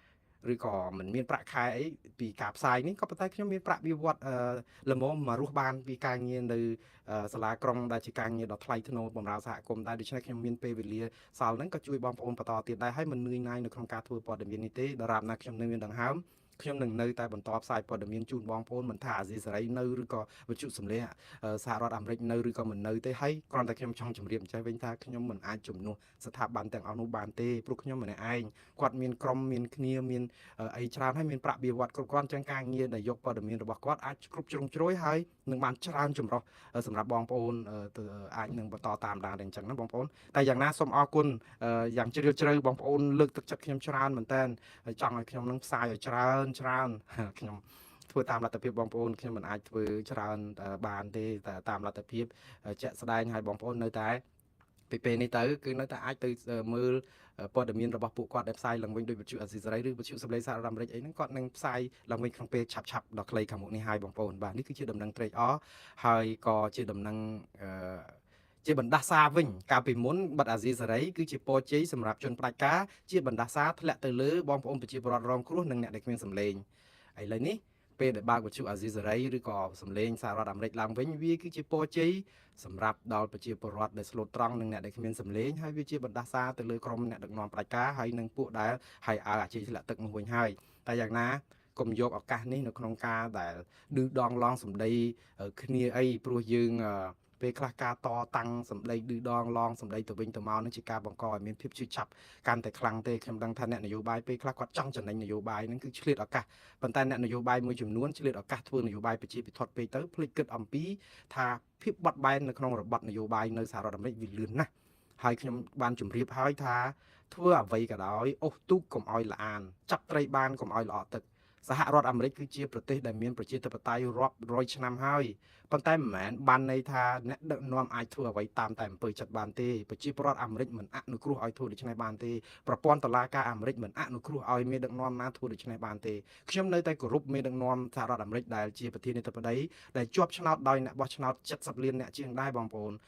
ឬក៏មិនមានប្រាក់ខែអីពីការផ្សាយនេះក៏ប៉ុន្តែខ្ញុំមានប្រាក់បៀវត្សល្មមមករស់បានពីការងារនៅសាលាក្រុងដែលជាការងារដ៏ថ្លៃថ្នូរបម្រើសហគមន៍ដែរដូច្នេះខ្ញុំមានពេលវេលាសល់ហ្នឹងក៏ជួយបងប្អូនបន្តទៀតដែរហើយមិននឿយណាយនៅក្នុងការធ្វើព័ត៌មាននេះទេដរាបណាខ្ញុំនៅមានដង្ហើមខ្ញុំនឹងនៅតែបន្តផ្សាយព័ត៌មានជូនបងប្អូនមិនថាអាស៊ីសេរីនៅឬក៏វិទ្យុសំឡេងសហរដ្ឋអាមេរិកនៅឬក៏មិននៅទេហើយគ្រាន់តែខ្ញុំចង់ជម្រាបចេះវិញថាខ្ញុំមិនអាចជំនួសស្ថាប័នទាំងអស់នោះបានទេព្រោះខ្ញុំម្នាក់ឯងគាត់មានក្រុមមានគ្នាមានអីច្រើនហើយមានប្រាក់បៀវត្សគ្រប់គ្រាន់ចឹងការងារដែលយកព័ត៌មានរបស់គាត់អាចគ្រប់ជ្រុងជ្រោយហើយនឹងបានច្រើនចម្រុះសម្រាប់បងប្អូនអាចនឹងបន្តតាមដានអញ្ចឹងណាបងប្អូនតែយ៉ាងណាសូមអរគុណយ៉ាងជ្រាលជ្រៅបងប្អូនលើកទឹកចិត្តខ្ញុំច្រើនមែនតើចង់ឲ្យខ្ញុំនឹងផ្សាយឲ្យច្រើនខ្ញុំធ្វើតាមលទ្ធភាពបងប្អូនខ្ញុំមិនអាចធ្វើច្រើនបានទេតែតាមលទ្ធភាពជាក់ស្ដែងឲ្យបងប្អូននៅតែពីពេលនេះទៅគឺនៅតែអាចទៅមើលព័ត៌មានរបស់ពួកគាត់ដែលផ្សាយឡើងវិញដោយវិទ្យុអាស៊ីសេរីឬវិទ្យុសំឡេងសហរដ្ឋអាមេរិកអីហ្នឹងគាត់នឹងផ្សាយឡើងវិញក្នុងពេលឆាប់ដល់ខ្លីខាងមុខនេះហើយបងប្អូនបាទនេះគឺជាដំណឹងត្រេកអរហើយក៏ជាដំណឹងជាបណ្ដាសាវិញកាលពីមុនបិទអាស៊ីសេរីគឺជាពរជ័យសម្រាប់ជនផ្ដាច់ការជាបណ្ដាសាធ្លាក់ទៅលើបងប្អូនប្រជាពលរដ្ឋរងគ្រោះនិងអ្នកដែលគ្មានសម្លេងឥឡូវនេះពេលដែលបើកវិទ្យុអាស៊ីសេរីឬក៏សម្លេងសហរដ្ឋអាមេរិកឡើងវិញវាគឺជាពរជ័យសម្រាប់ដល់ប្រជាពលរដ្ឋដែលស្លូតត្រង់និងអ្នកដែលគ្មានសម្លេងហើយវាជាបណ្ដាសាទៅលើក្រុមអ្នកដឹកនាំផ្ដាច់ការហើយនឹងពួកដែលឲ្យអាជីវកម្មទឹកនោះវិញហើយតែយ៉ាងណាកុំយកឱកាសនេះនៅក្នុងការដែលឌឺដងឡងសម្ដីគ្នាអីព្រោះយើងពេលខ្លះការតតាំងសម្ដីឌឺដងឡងសម្ដីទៅវិញទៅមកនឹងជាការបង្កឲ្យមានភាពឈឺចាប់កាន់តែខ្លាំងទេខ្ញុំដឹងថាអ្នកនយោបាយពេលខ្លះគាត់ចង់ចំណេញនយោបាយនឹងគឺឆ្លៀតឱកាសប៉ុន្តែអ្នកនយោបាយមួយចំនួនឆ្លៀតឱកាសធ្វើនយោបាយប្រជាពិធដ្ឋពេកទៅភ្លេចគិតអំពីថាភាពបត់បែននៅក្នុងរបបនយោបាយនៅសហរដ្ឋអាមេរិកវាលឿនណាស់ហើយខ្ញុំបានជម្រាបហើយថាធ្វើអ្វីក៏ដោយអូសទូកកុំឲ្យល្អានចាប់ត្រីបានកុំឲ្យល្អទឹកសហរដ្ឋអាមេរិកគឺជាប្រទេសដែលមានប្រជាធិបតេយ្យរាប់រយឆ្នាំហើយប៉ុន្តែមិនមែនបានន័យថាអ្នកដឹកនាំអាចធ្វើអ្វីតាមតែអំពើចិត្តបានទេប្រជាពលរដ្ឋអាមេរិកមិនអនុគ្រោះឲ្យធ្វើដូច្នេះបានទេប្រព័ន្ធតុលាការអាមេរិកមិនអនុគ្រោះឲ្យមេដឹកនាំណាធ្វើដូច្នេះបានទេខ្ញុំនៅតែគោរពមេដឹកនាំសហរដ្ឋអាមេរិកដែលជាប្រធានាធិបតីដែលជាប់ឆ្នោតដោយអ្នកបោះឆ្នោត70លានអ្នកជាងដែរបងប្អូន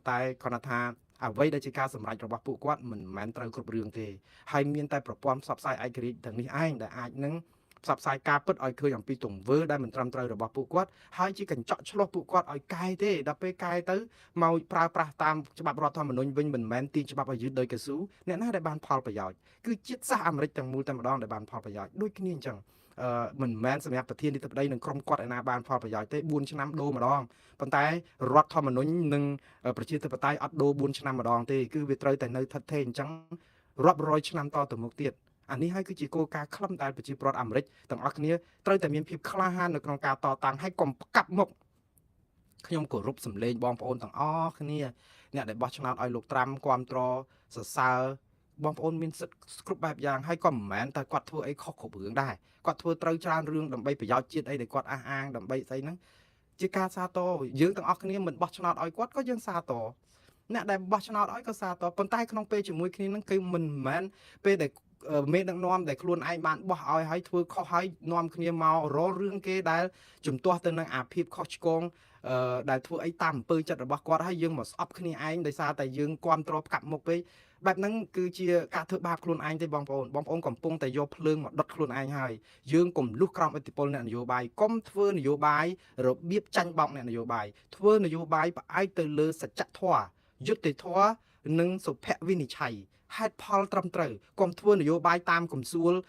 តែគាត់ថាអ្វីដែលជាការសម្រេចរបស់ពួកគាត់មិនមែនត្រូវគ្រប់រឿងទេហើយមានតែប្រព័ន្ធផ្សព្វផ្សាយឯករាជ្យទាំងនេះឯងដែលអាចនឹងផ្សព្វផ្សាយការពិតឲ្យឃើញអំពីទង្វើដែលមិនត្រឹមត្រូវរបស់ពួកគាត់ហើយជាកញ្ចក់ឆ្លោះពួកគាត់ឲ្យកែទេដល់ពេលកែទៅមកប្រើប្រាស់តាមច្បាប់រដ្ឋធម្មនុញ្ញវិញមិនមែនទាញច្បាប់ឲ្យយឺតដោយកៅស៊ូអ្នកណាដែលបានផលប្រយោជន៍គឺជាតិសាសន៍អាមេរិកទាំងមូលតែម្ដងដែលបានផលប្រយោជន៍ដូចគ្នាអញ្ចឹងមិនមែនសម្រាប់ប្រធានាធិបតីនឹងក្រុមគាត់ឯណាបានផលប្រយោជន៍ទេ4ឆ្នាំដូរម្ដងប៉ុន្តែរដ្ឋធម្មនុញ្ញនិងប្រជាធិបតេយ្យអត់ដូរ4ឆ្នាំម្ដងទេគឺវាត្រូវតែនៅថិតថេរអញ្ចឹងរាប់រយឆ្នាំតទៅមុខទៀតអានេះហើយគឺជាគោលការណ៍ខ្លឹមដែលប្រជាពលរដ្ឋអាមេរិកទាំងអស់គ្នាត្រូវតែមានភាពក្លាហាននៅក្នុងការតតាំងហើយកុំផ្កាប់មុខខ្ញុំគោរពសម្លេងបងប្អូនទាំងអស់គ្នាអ្នកដែលបោះឆ្នោតឲ្យលោកត្រាំគាំទ្រសរសើរបងប្អូនមានសិទ្ធិគ្រប់បែបយ៉ាងហើយក៏មិនមែនតែគាត់ធ្វើអីខុសគ្រប់រឿងដែរគាត់ធ្វើត្រូវច្រើនរឿងដើម្បីប្រយោជន៍ជាតិអីដែលគាត់អះអាងដើម្បីស្អីហ្នឹងជាការសាទរយើងទាំងអស់គ្នាមិនបោះឆ្នោតឲ្យគាត់ក៏យើងសាទរអ្នកដែលបោះឆ្នោតឲ្យក៏សាទរប៉ុន្តែក្នុងពេលជាមួយគ្នាហ្នឹងគឺមិនមែនពេលដែលមេដឹកនាំដែលខ្លួនឯងបានបោះឲ្យហើយធ្វើខុសហើយនាំគ្នាមករករឿងគេដែលជំទាស់ទៅនឹងអាភិបខុសឆ្គងដែលធ្វើអីតាមអំពើចិត្តរបស់គាត់ហើយយើងមកស្អប់គ្នាឯងដោយសារតែយើងគ្រប់គ្រងផ្កាប់មុខពេកបែបហ្នឹងគឺជាការធ្វើបាបខ្លួនឯងទេបងប្អូនកំពុងតែយកភ្លើងមកដុតខ្លួនឯងហើយយើងកុំលុះក្រោមឥទ្ធិពលអ្នកនយោបាយកុំធ្វើនយោបាយរបៀបចាញ់បោកអ្នកនយោបាយធ្វើនយោបាយផ្អែកទៅលើសច្ចធម៌យុត្តិធម៌និងសុភវិនិច្ឆ័យហេតុផលត្រឹមត្រូវកុំធ្វើនយោបាយតាមកំសួល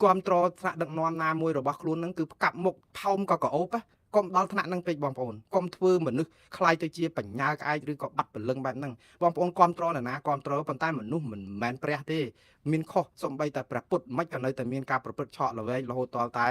គ្រប់គ្រងថ្នាក់ដឹកនាំណាមួយរបស់ខ្លួននឹងគឺផ្កាប់មុខផោមក៏ក្អូបកុំដល់ថ្នាក់នឹងពេកបងប្អូនកុំធ្វើមនុស្សคล้ายទៅជាបញ្ញាក្អែកឬក៏បាត់ព្រលឹងបែបហ្នឹងបងប្អូនគ្រប់គ្រងណាគ្រប់គ្រងប៉ុន្តែមនុស្សមិនមែនព្រះទេមានខុសសំបីតែព្រះពុទ្ធមិនក៏នៅតែមានការប្រព្រឹត្តឆក់ល្វែងរហូតដល់តែ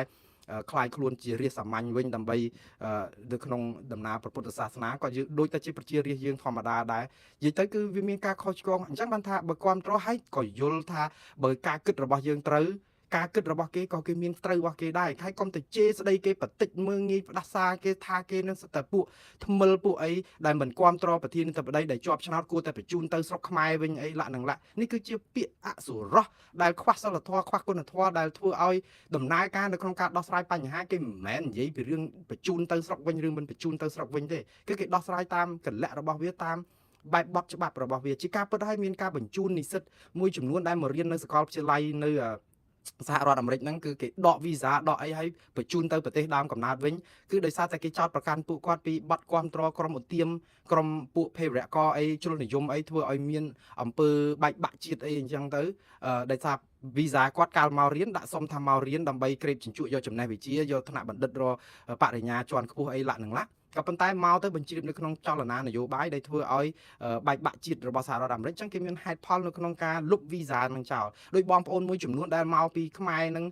ខ្លាយខ្លួនជារាជសាមញ្ញវិញដើម្បីនៅក្នុងដំណើរព្រះពុទ្ធសាសនាក៏យើងដូចតែជាប្រជារាស្ត្រយើងធម្មតាដែរនិយាយទៅគឺវាមានការខុសឆ្គងអញ្ចឹងបានថាបើគ្រប់គ្រងឲ្យក៏យល់ថាបើការគិតរបស់យើងត្រូវការគិតរបស់គេក៏គេមានត្រូវរបស់គេដែរហើយកុំទៅជេរស្ដីគេបន្តិចមើងងាយផ្ដាសាគេថាគេនឹងសិតតែពួកថ្មិលពួកអីដែលមិនគ្រប់គ្រងប្រធានាធិបតីដែលជាប់ឆ្នោតគួរតែបញ្ជូនទៅស្រុកខ្មែរវិញអីលក្ខនឹងនេះគឺជាពាក្យអសុរោះដែលខ្វះសិលធម៌ខ្វះគុណធម៌ដែលធ្វើឲ្យដំណើរការនៅក្នុងការដោះស្រាយបញ្ហាគេមិនមែននិយាយពីរឿងបញ្ជូនទៅស្រុកវិញឬមិនបញ្ជូនទៅស្រុកវិញទេគឺគេដោះស្រាយតាមកលៈរបស់វាតាមបែបបទច្បាប់របស់វាជាការពិតហើយមានការបញ្ជូននិស្សិតមួយចំនួនដែលមករៀននៅសាកលវិទ្យាល័យនៅសហរដ្ឋអាមេរិកហ្នឹងគឺគេដកវីសាដកអីឲ្យបញ្ជូនទៅប្រទេសដើមកំណើតវិញគឺដោយសារតែគេចោទប្រកាន់ពួកគាត់ពីបទគាំទ្រក្រុមឧទាមក្រុមពួកភេរវករអីជ្រុលនិយមអីធ្វើឲ្យមានអំពើបែកបាក់ជាតិអីអញ្ចឹងទៅដោយសារវីសាគាត់កាលមករៀនដាក់សុំថាមករៀនដើម្បីក្រេបជញ្ជក់យកចំណេះវិជ្ជាយកថ្នាក់បណ្ឌិតរបរិញ្ញាជាន់ខ្ពស់អីលក្ខនឹងក៏ប៉ុន្តែមកទៅបញ្ជ្រាបនៅក្នុងចលនានយោបាយដែលធ្វើឲ្យបែកបាក់ជាតិរបស់សហរដ្ឋអាមេរិកអញ្ចឹងគេមានហេតុផលនៅក្នុងការលុបវីសានឹងចោលដោយបងប្អូនមួយចំនួនដែលមកពីខ្មែរនឹ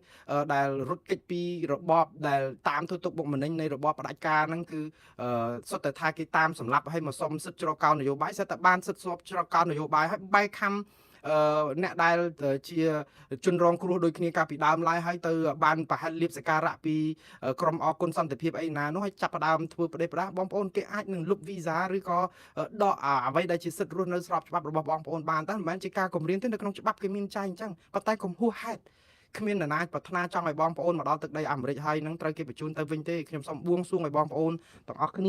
ងដែលរត់គេចពីរបបដែលតាមធ្វើទុកបុកម្នេញនៃរបបផ្ដាច់ការហ្នឹងគឺសុទ្ធតែថាគេតាមសម្លាប់ឲ្យមកសុំសិទ្ធិច្រកកោននយោបាយសិទ្ធិតែបានសិទ្ធិស្របច្រកកោននយោបាយឲ្យបែកខំអ្នកដែលជាជនរងគ្រោះដូចគ្នាកាលពីដើមឡើយហើយទៅបានប្រហែលលៀបសក្ការៈពីក្រមអគុណសន្តិភាពអីណានោះឲ្យចាប់ផ្ដើមធ្វើប្រទេសប្រដាបងប្អូនគេអាចនឹងលុបវីសាឬក៏ដកអ្វីដែលជាសិទ្ធិរស់នៅស្របច្បាប់របស់បងប្អូនបានតែមិនមែនជាការគម្រាមទេនៅក្នុងច្បាប់គេមានចែងអញ្ចឹងប៉ុន្តែកុំហួសហេតុគ្មាននរណាប្រាថ្នាចង់ឲ្យបងប្អូនមកដល់ទឹកដីអាមេរិកហើយនឹងត្រូវគេបញ្ជូនទៅវិញទេខ្ញុំសូមបួងសួងឲ្យបងប្អូនទាំងអស់គ្ន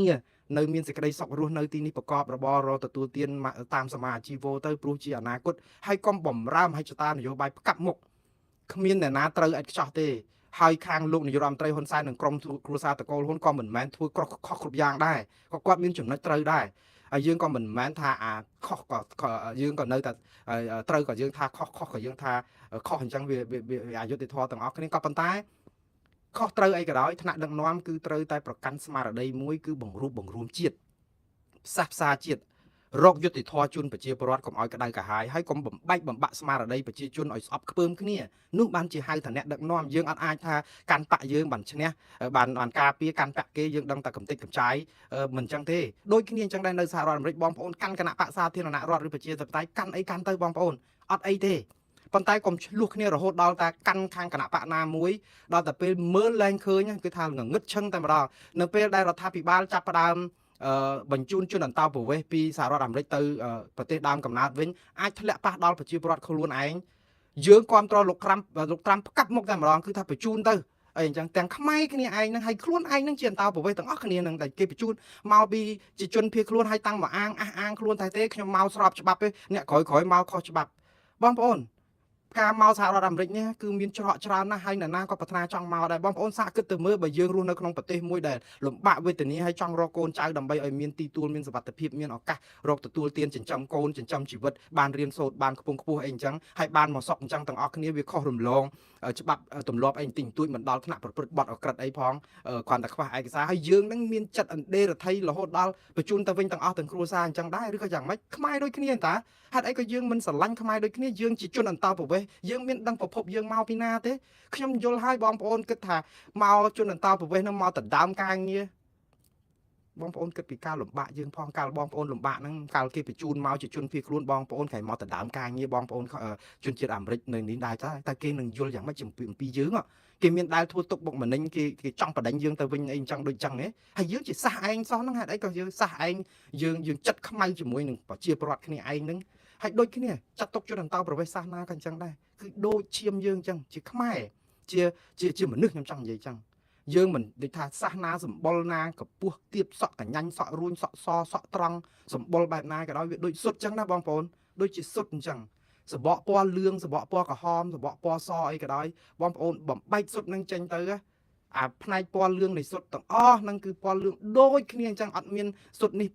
ានៅមានសេចក្តីសុខរស់នៅទីនេះប្រកបរបរទទួលទានតាមសមាអាជីវទៅព្រោះជាអនាគតហើយកុំបំរើមហិច្ឆតានយោបាយផ្កាប់មុខគ្មាននរណាត្រូវឥតខ្ចោះទេហើយខាងលោកនាយករដ្ឋមន្ត្រីហ៊ុនសែននិងក្រុមគ្រួសារតកូលហ៊ុនក៏មិនមែនធ្វើខុសគ្រប់យ៉ាងដែរក៏គាត់មានចំណុចត្រូវដែរហើយយើងក៏មិនមែនថាខុសក៏យើងក៏នៅតែត្រូវក៏យើងថាខុសក៏យើងថាខុសអញ្ចឹងវាអយុត្តិធម៌ទាំងអស់គ្នាក៏ប៉ុន្តែខុសត្រូវអីក៏ដោយថ្នាក់ដឹកនាំគឺត្រូវតែប្រកាន់ស្មារតីមួយគឺបង្រួបបង្រួមជាតិផ្សះផ្សាជាតិរកយុត្តិធម៌ជូនប្រជាពលរដ្ឋកុំឲ្យក្តៅក្រហាយហើយកុំបំបែកបំបាក់ស្មារតីប្រជាជនឲ្យស្អប់ខ្ពើមគ្នានោះបានជាហៅថាអ្នកដឹកនាំយើងអត់អាចថាកាន់បាក់យើងបានឈ្នះបានការពារកាន់បាក់គេយើងដឹងតែកំតិចកំចាយមិនអញ្ចឹងទេដូចគ្នាអញ្ចឹងដែរនៅសហរដ្ឋអាមេរិកបងប្អូនកាន់គណៈបក្សសាធារណរដ្ឋឬប្រជាធិបតេយ្យកាន់អីកាន់ទៅបងប្អូនអត់អីទេប៉ុន្តែកុំឆ្លោះគ្នារហូតដល់តែកាន់ខាងគណៈបកណាមួយដល់តែពេលមើលឡើងឃើញគឺថាងងឹតឈឹងតែម្ដងនៅពេលដែលរដ្ឋាភិបាលចាប់ផ្ដើមបញ្ជូនជនអន្តោប្រវេសន៍ពីសហរដ្ឋអាមេរិកទៅប្រទេសដើមកំណើតវិញអាចធ្លាក់ប៉ះដល់ប្រជាពលរដ្ឋខ្លួនឯងយើងគ្រប់គ្រងលោកត្រាំផ្កាប់មុខតែម្ដងគឺថាបញ្ជូនទៅអីអញ្ចឹងទាំងខ្មែរគ្នាឯងនឹងហើយខ្លួនឯងនឹងជាអន្តោប្រវេសន៍ទាំងអស់គ្នានឹងតែគេបញ្ជូនមកពីជាជនភៀសខ្លួនហើយតាំងមកអះអាងខ្លួនតែទេខ្ញុំមកស្របច្បាប់ទេអ្នកក្រោយមកខុសច្បាប់បងប្អូនការមកសហរដ្ឋអាមេរិកនេះគឺមានច្រកច្រើនណាស់ហើយអ្នកណាក៏ប្រាថ្នាចង់មកដែរបងប្អូនសាកគិតទៅមើលបើយើងរស់នៅក្នុងប្រទេសមួយដែលលំបាកវេទនាហើយចង់រកកូនចៅដើម្បីឲ្យមានទីទួលមានសុវត្ថិភាពមានឱកាសរកទទួលទានចិញ្ចឹមកូនចិញ្ចឹមជីវិតបានរៀនសូត្របានខ្ពង់ខ្ពស់អីអញ្ចឹងហើយបានមកសក់អញ្ចឹងទាំងអស់គ្នាវាខុសរំលងច្បាប់ទម្លាប់អីតិចតួចមិនដល់ថ្នាក់ប្រព្រឹត្តបទអក្រិតអីផងគ្រាន់តែខ្វះឯកសារហើយយើងនឹងមានចិត្តអន្តេរថៃរហូតដល់បញ្ជូនទៅវិញទាំងអស់ទាំងគ្រួសារអញ្ចឹងដែរឬក៏យ៉ាងម៉េចខ្មែរដូចគ្នាតាហេតុអីក៏យើងមិនស្រឡាញ់ខ្មែរដូចគ្នាយើងជាជនអន្តោប្រវេសន៍យើងមានដឹងប្រភពយើងមកពីណាទេខ្ញុំយល់ហើយបងប្អូនគិតថាមកជនអន្តោប្រវេសន៍នឹងមកដណ្ដើមការងារបងប្អូនគិតពីការលំបាកយើងផងកាលបងប្អូនលំបាកហ្នឹងកាលគេបញ្ជូនមកជាជនភៀសខ្លួនបងប្អូនគេមកដណ្ដើមការងារបងប្អូនជនជាតិអាមេរិកនៅនេះដែរតែគេនឹងយល់យ៉ាងម៉េចអំពីយើងគេមានដែលធ្វើទុកបុកម្នេញគេចង់បដិញយើងទៅវិញអីអញ្ចឹងដូចអញ្ចឹងហ៎ហើយយើងជាសះឯងសោះហ្នឹងហេតុអីក៏យើងសះឯងយើងចិត្តខ្មៅជាមួយនឹងប្រជាពលរដ្ឋគ្នាឯងហ្នឹងហើយដូចគ្នាចាត់ទុកជនអន្តោប្រវេសន៍សាសនាក៏អញ្ចឹងដែរគឺដូចឈាមយើងអញ្ចឹងជាខ្មែរជាមនុស្សខ្ញុំចង់និយាយអញ្ចឹងយើងមិនដូចថាសាសនាសម្បុរណាកពស់ទៀបសក់កញ្ញាញ់សក់រួញសក់សសក់ត្រង់សម្បុរបែបណាក៏ដោយវាដូចសុទ្ធអញ្ចឹងណាបងប្អូនដូចជាសុទ្ធអញ្ចឹងសបកពណ៌លឿងសបកពណ៌ក្រហមសបកពណ៌សអីក៏ដោយបងប្អូនបំបែកសុទ្ធនឹងចេញទៅអាផ្នែកពណ៌លឿងនៃសុទ្ធទាំងអស់ហ្នឹងគឺពណ៌លឿងដូចគ្នាអញ្ចឹងអត់មានសុទ្ធនេះ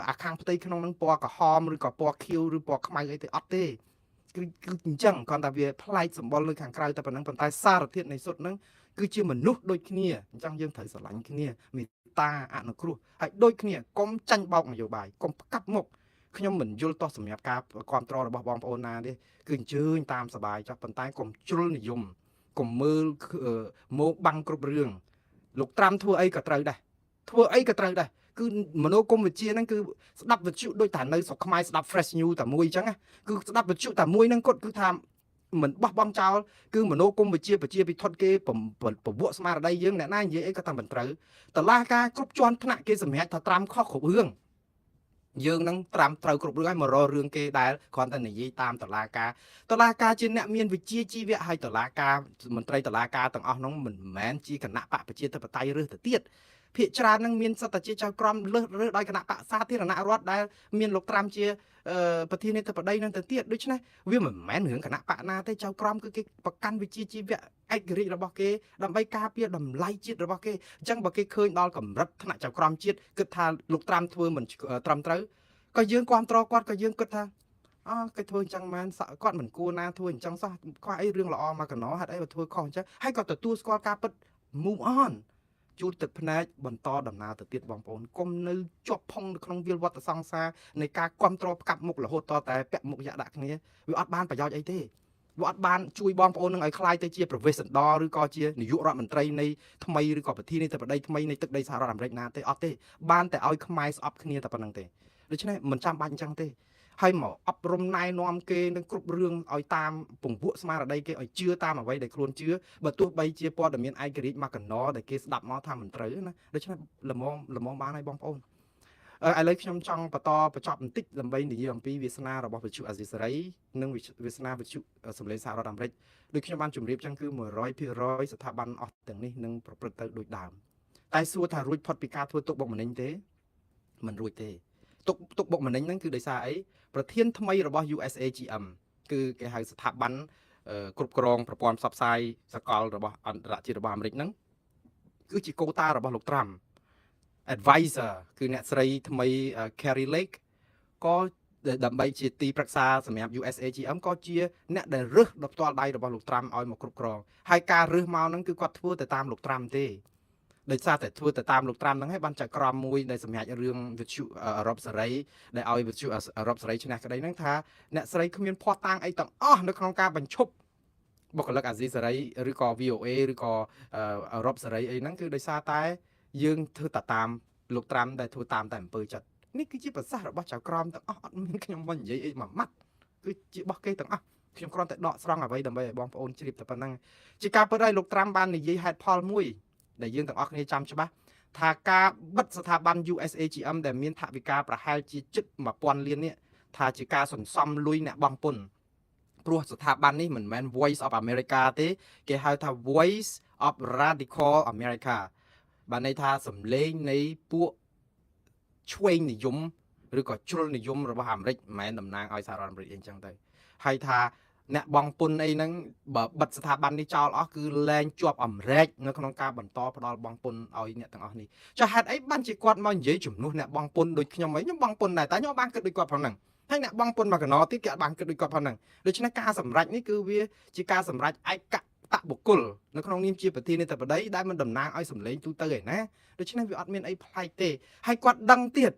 អាខាងផ្ទៃក្នុងហ្នឹងពណ៌ក្រហមឬក៏ពណ៌ខៀវឬពណ៌ខ្មៅអីទេអត់ទេគឺអញ្ចឹងគ្រាន់តែវាប្លែកសម្បុរលើខាងក្រៅតែប៉ុណ្ណឹងប៉ុន្តែសារធាតុនៃសុទ្ធហ្នឹងគឺជាមនុស្សដូចគ្នាអញ្ចឹងយើងត្រូវស្រឡាញ់គ្នាមេត្តាអនុគ្រោះហើយដូចគ្នាកុំចាញ់បោកនយោបាយកុំផ្កាប់មុខខ្ញុំមិនយល់តោះសម្រាប់ការគ្រប់គ្រងរបស់បងប្អូនណាទេគឺអញ្ជើញតាមសបាយចុះប៉ុន្តែកុំជ្រុលនិយម កុំមើលមកបាំងគ្រប់រឿងលោកត្រាំធ្វើអីក៏ត្រូវដែរធ្វើអីក៏ត្រូវដែរគឺមនោគមវិជ្ជាហ្នឹងគឺស្ដាប់វិទ្យុដូចថានៅស្រុកខ្មែរស្ដាប់ fresh news តែមួយអញ្ចឹងគឺស្ដាប់វិទ្យុតែមួយហ្នឹងគាត់គឺថាមិនបោះបង់ចោលគឺមនោគមវិជ្ជាប្រជាពិធគេពវក់ស្មារតីយើងអ្នកណានិយាយអីក៏តែមិនត្រូវតឡាការគ្រប់ជាន់ថ្នាក់គេសម្រេចថាត្រាំខុសគ្រប់រឿងយើងនឹងត្រាំត្រូវគ្រប់រឿងឲ្យមករករឿងគេដែលគ្រាន់តែនិយាយតាមតឡាការជាអ្នកមានវិជ្ជាជីវៈហើយតឡាការមន្ត្រីតឡាការទាំងអស់នោះមិនមែនជាគណៈបកប្រជាធិបតេយ្យរើសទៅទៀតភាគច្រើននឹងមានសត្វតាជាចៅក្រមរើសដោយគណៈបកសាធារណរដ្ឋដែលមានលោកត្រាំជាប្រធានាធិបតីនឹងទៅទៀតដូច្នេះវាមិនមែនរឿងគណៈបកណាទេចៅក្រមគឺគេប្រកាន់វិជ្ជាជីវៈឯករាជ្យរបស់គេដើម្បីការពារតម្លៃជាតិរបស់គេអញ្ចឹងបើគេឃើញដល់កម្រិតថ្នាក់ចៅក្រមជាតិគិតថាលោកត្រាំធ្វើមិនត្រឹមត្រូវក៏យើងគ្រប់គ្រងគាត់ក៏យើងគិតថាគេធ្វើអញ្ចឹងមែនគាត់មិនគួរណាធ្វើអញ្ចឹងសោះខ្វះអីរឿងល្អមកកណោហេតុអីបើធ្វើខុសអញ្ចឹងហើយក៏ទទួលស្គាល់ការពិត move on ជួលទឹកភ្នែកបន្តដំណើរទៅទៀតបងប្អូនកុំនៅជាប់ផុងនៅក្នុងវាលវត្តសង្សារនៃការគ្រប់គ្រងផ្កាប់មុខរហូតតតែពាក់មុខយ៉ាក់ដាក់គ្នាវាអត់បានប្រយោជន៍អីទេវាអត់បានជួយបងប្អូននឹងឲ្យខ្លាយទៅជា professional ឬក៏ជានាយករដ្ឋមន្ត្រីនៃថ្មីឬក៏ប្រធានាធិបតីថ្មីនៃទឹកដីសហរដ្ឋអាមេរិកណាទេអត់ទេបានតែឲ្យខ្មែរស្អប់គ្នាតែប៉ុណ្្នឹងទេដូច្នេះមិនចាំបាច់អញ្ចឹងទេហើយមកអប់រំណែនាំគេនឹងគ្រប់រឿងឲ្យតាមពង្ពួកស្មារតីគេឲ្យជឿតាមអ្វីដែលខ្លួនជឿបើទោះបីជាព័ត៌មានឯករាជ្យមកកណោដែលគេស្ដាប់មកថាមិនត្រូវណាដូច្នេះល្មមបានហើយបងប្អូនឥឡូវខ្ញុំចង់បន្តបញ្ចប់បន្តិចដើម្បីនិយាយអំពីវាសនារបស់វិទ្យុអាស៊ីសេរីនិងវាសនាវិទ្យុសម្លេងសហរដ្ឋអាមេរិកដូចខ្ញុំបានជម្រាបចឹងគឺ 100% ស្ថាប័នអស់ទាំងនេះនឹងប្រព្រឹត្តទៅដូចដើមតែសួរថារួចផុតពីការធ្វើទុកបុកម្នេញទេមិនរួចទេទុកបុកម្នេញហ្នឹងគឺដោយសារអីប្រធានថ្មីរបស់ USAGM គឺគេហៅស្ថាប័នគ្រប់គ្រងប្រព័ន្ធផ្សព្វផ្សាយសកលរបស់អន្តរជាតិរបស់អាមេរិកហ្នឹងគឺជាកូតារបស់លោកត្រាំ advisor គឺអ្នកស្រីថ្មី Carrie Lake ក៏ដើម្បីជាទីប្រឹក្សាសម្រាប់ USAGM ក៏ជាអ្នកដែលរើសដល់ផ្ទាល់ដៃរបស់លោកត្រាំឲ្យមកគ្រប់គ្រងហើយការរើសមកហ្នឹងគឺគាត់ធ្វើទៅតាមលោកត្រាំទេដោយសារតែធ្វើទៅតាមលោកត្រាំហ្នឹងហើយបានចៅក្រមមួយដែលសម្រាប់រឿងវិទ្យុអឺរ៉ុបសេរីដែលឲ្យវិទ្យុអឺរ៉ុបសេរីឈ្នះក្តីហ្នឹងថាអ្នកស្រីគ្មានភ័ស្តុតាងអីទាំងអស់នៅក្នុងការបញ្ឈប់បុគ្គលិកអាស៊ីសេរីឬក៏ VOA ឬក៏អឺរ៉ុបសេរីអីហ្នឹងគឺដោយសារតែយើងធ្វើតាមលោកត្រាំដែលធ្វើតាមតែអំពើចិត្តនេះគឺជាប្រសាសន៍របស់ចៅក្រមទាំងអស់អត់មានខ្ញុំមិននិយាយអីមួយម៉ាត់គឺជារបស់គេទាំងអស់ខ្ញុំគ្រាន់តែដកស្រង់អ្វីដើម្បីឲ្យបងប្អូនជ្រាបតែប៉ុណ្ណឹងជាការពិតហើយលោកត្រាំបាននិយាយហេតុផលមួយដែលយើងទាំងអស់គ្នាចាំច្បាស់ថាការបិទស្ថាប័ន USAGM ដែលមានថវិកាប្រហែលជាជិត 1000 លាននេះថាជាការសន្សំលុយអ្នកបង់ពន្ធព្រោះស្ថាប័ននេះមិនមែន Voice of America ទេគេហៅថា Voice of Radical America បានន័យថាសម្លេងនៃពួកឆ្វេងនិយមឬក៏ជ្រុលនិយមរបស់អាមេរិកមិនមែនតំណាងឲ្យសហរដ្ឋអាមេរិកអីចឹងទៅហើយថាអ្នកបងពុនអីហ្នឹងបើបិទស្ថាប័ននេះចោលអស់គឺលែងជាប់អាមេរិកនៅក្នុងការបន្តផ្ដល់បងពុនឲ្យអ្នកទាំងអស់នេះចុះហេតុអីបានជាគាត់មកនិយាយជំនួសអ្នកបងពុនដូចខ្ញុំអីខ្ញុំបងពុនដែរតែខ្ញុំបានគិតដូចគាត់ផងហ្នឹងហើយអ្នកបងពុនមកកណោទៀតគេអត់បានគិតដូចគាត់ផងហ្នឹងដូច្នេះការសម្រេចនេះគឺវាជាការសម្រេចឯកតបុគ្គលនៅក្នុងនាមជាប្រធានាធិបតីដែលមិនតំណាងឲ្យសម្លេងទូទៅឯណាដូច្នេះវាអត់មានអីប្លែកទេហើយគាត់ដឹងទៀត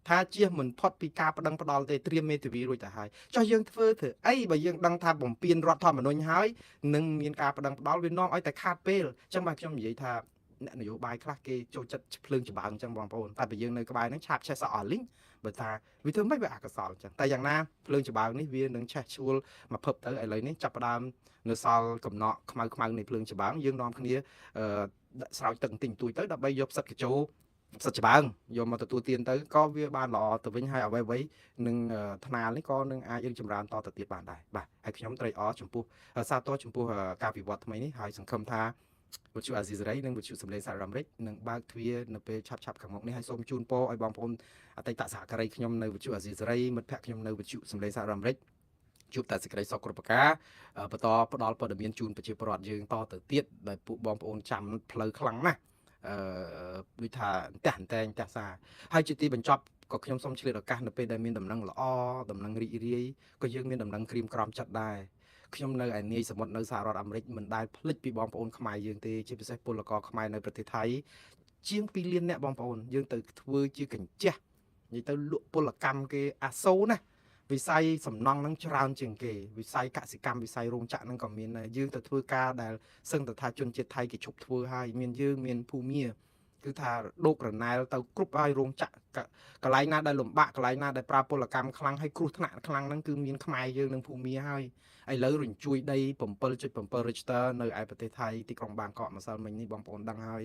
ថាជាមិនផុតពីការបដិងផ្ដាល់ទេត្រៀមមេធាវីរួចទៅហើយចុះយើងធ្វើអីបើយើងដឹងថាបំពេញរដ្ឋធម្មនុញ្ញហើយនឹងមានការបដិងផ្ដាល់វានាំឲ្យតែខាតពេលអញ្ចឹងបាទខ្ញុំនិយាយថាអ្នកនយោបាយខ្លះគេចូលចិត្តភ្លើងច្បើងអញ្ចឹងបងប្អូនតែបើយើងនៅក្បែរហ្នឹងឆាបឆេះសក់អស់លីងបើថាវាធ្វើមិនវាអកុសលអញ្ចឹងតែយ៉ាងណាភ្លើងច្បើងនេះវានឹងឆេះឈួលមកភពទៅឥឡូវនេះចាប់ផ្ដើមនៅសល់កំណក់ខ្មៅនៃភ្លើងច្បើងយើងនាំគ្នាស្រោចទឹកបន្តិចបន្តួចទៅដើម្បីយកផ្សិតកញ្ចោផ្សិតច្បើងយកមកទទួលទានទៅក៏វាបានល្អទៅវិញហើយអ្វីនឹងថ្នាលនេះក៏នឹងអាចរីកចម្រើនតទៅទៀតបានដែរបាទហើយខ្ញុំត្រេកអរចំពោះសាទរចំពោះការវិវត្តថ្មីនេះហើយសង្ឃឹមថាវិទ្យុអាស៊ីសេរីនិងវិទ្យុសម្លេងសហរដ្ឋអាមេរិកនឹងបើកទ្វារនៅពេលឆាប់ខាងមុខនេះហើយសូមជូនពរឲ្យបងប្អូនអតីតសហការីខ្ញុំនៅវិទ្យុអាស៊ីសេរីមិត្តភ័ក្តិខ្ញុំនៅវិទ្យុសម្លេងសហរដ្ឋអាមេរិកជួបតែសេចក្តីសុខគ្រប់ប្រការបន្តផ្ដល់ព័ត៌មានជូនប្រជាពលរដ្ឋយើងតទៅទៀតដែលពួកបងប្អូនចាំផ្លូវខ្លាំងណាស់ដូចថាតែងតាសាហើយជាទីបញ្ចប់ក៏ខ្ញុំសូមឆ្លៀតឱកាសនៅពេលដែលមានដំណឹងល្អដំណឹងរីករាយក៏យើងមានដំណឹងក្រៀមក្រំចិត្តដែរខ្ញុំនៅឯនាយសមុទ្រនៅសហរដ្ឋអាមេរិកមិនដែលភ្លេចពីបងប្អូនខ្មែរយើងទេជាពិសេសពលករខ្មែរនៅប្រទេសថៃជាង2លានអ្នកបងប្អូនយើងទៅធ្វើជាកញ្ចះនិយាយទៅលក់ពលកម្មគេអាសូរណា វិស័យសំណង់នឹងច្រើនជាងគេវិស័យកសិកម្មវិស័យរោងចក្រនឹងក៏មានដែរយើងទៅធ្វើការដែលសឹងទៅថាជនជាតិថៃគេឈប់ធ្វើហើយមានយើងមានភូមាគឺថាដករណែលទៅគ្រប់ហើយរោងចក្រកន្លែងណាដែលលំបាកកន្លែងណាដែលប្រើពលកម្មខ្លាំងហើយគ្រោះថ្នាក់ខ្លាំងហ្នឹងគឺមានខ្មែរយើងនឹងភូមាហើយឥឡូវរញ្ជួយដី 7.7 Richter នៅឯប្រទេសថៃទីក្រុងបាងកកម្សិលមិញនេះបងប្អូនដឹងហើយ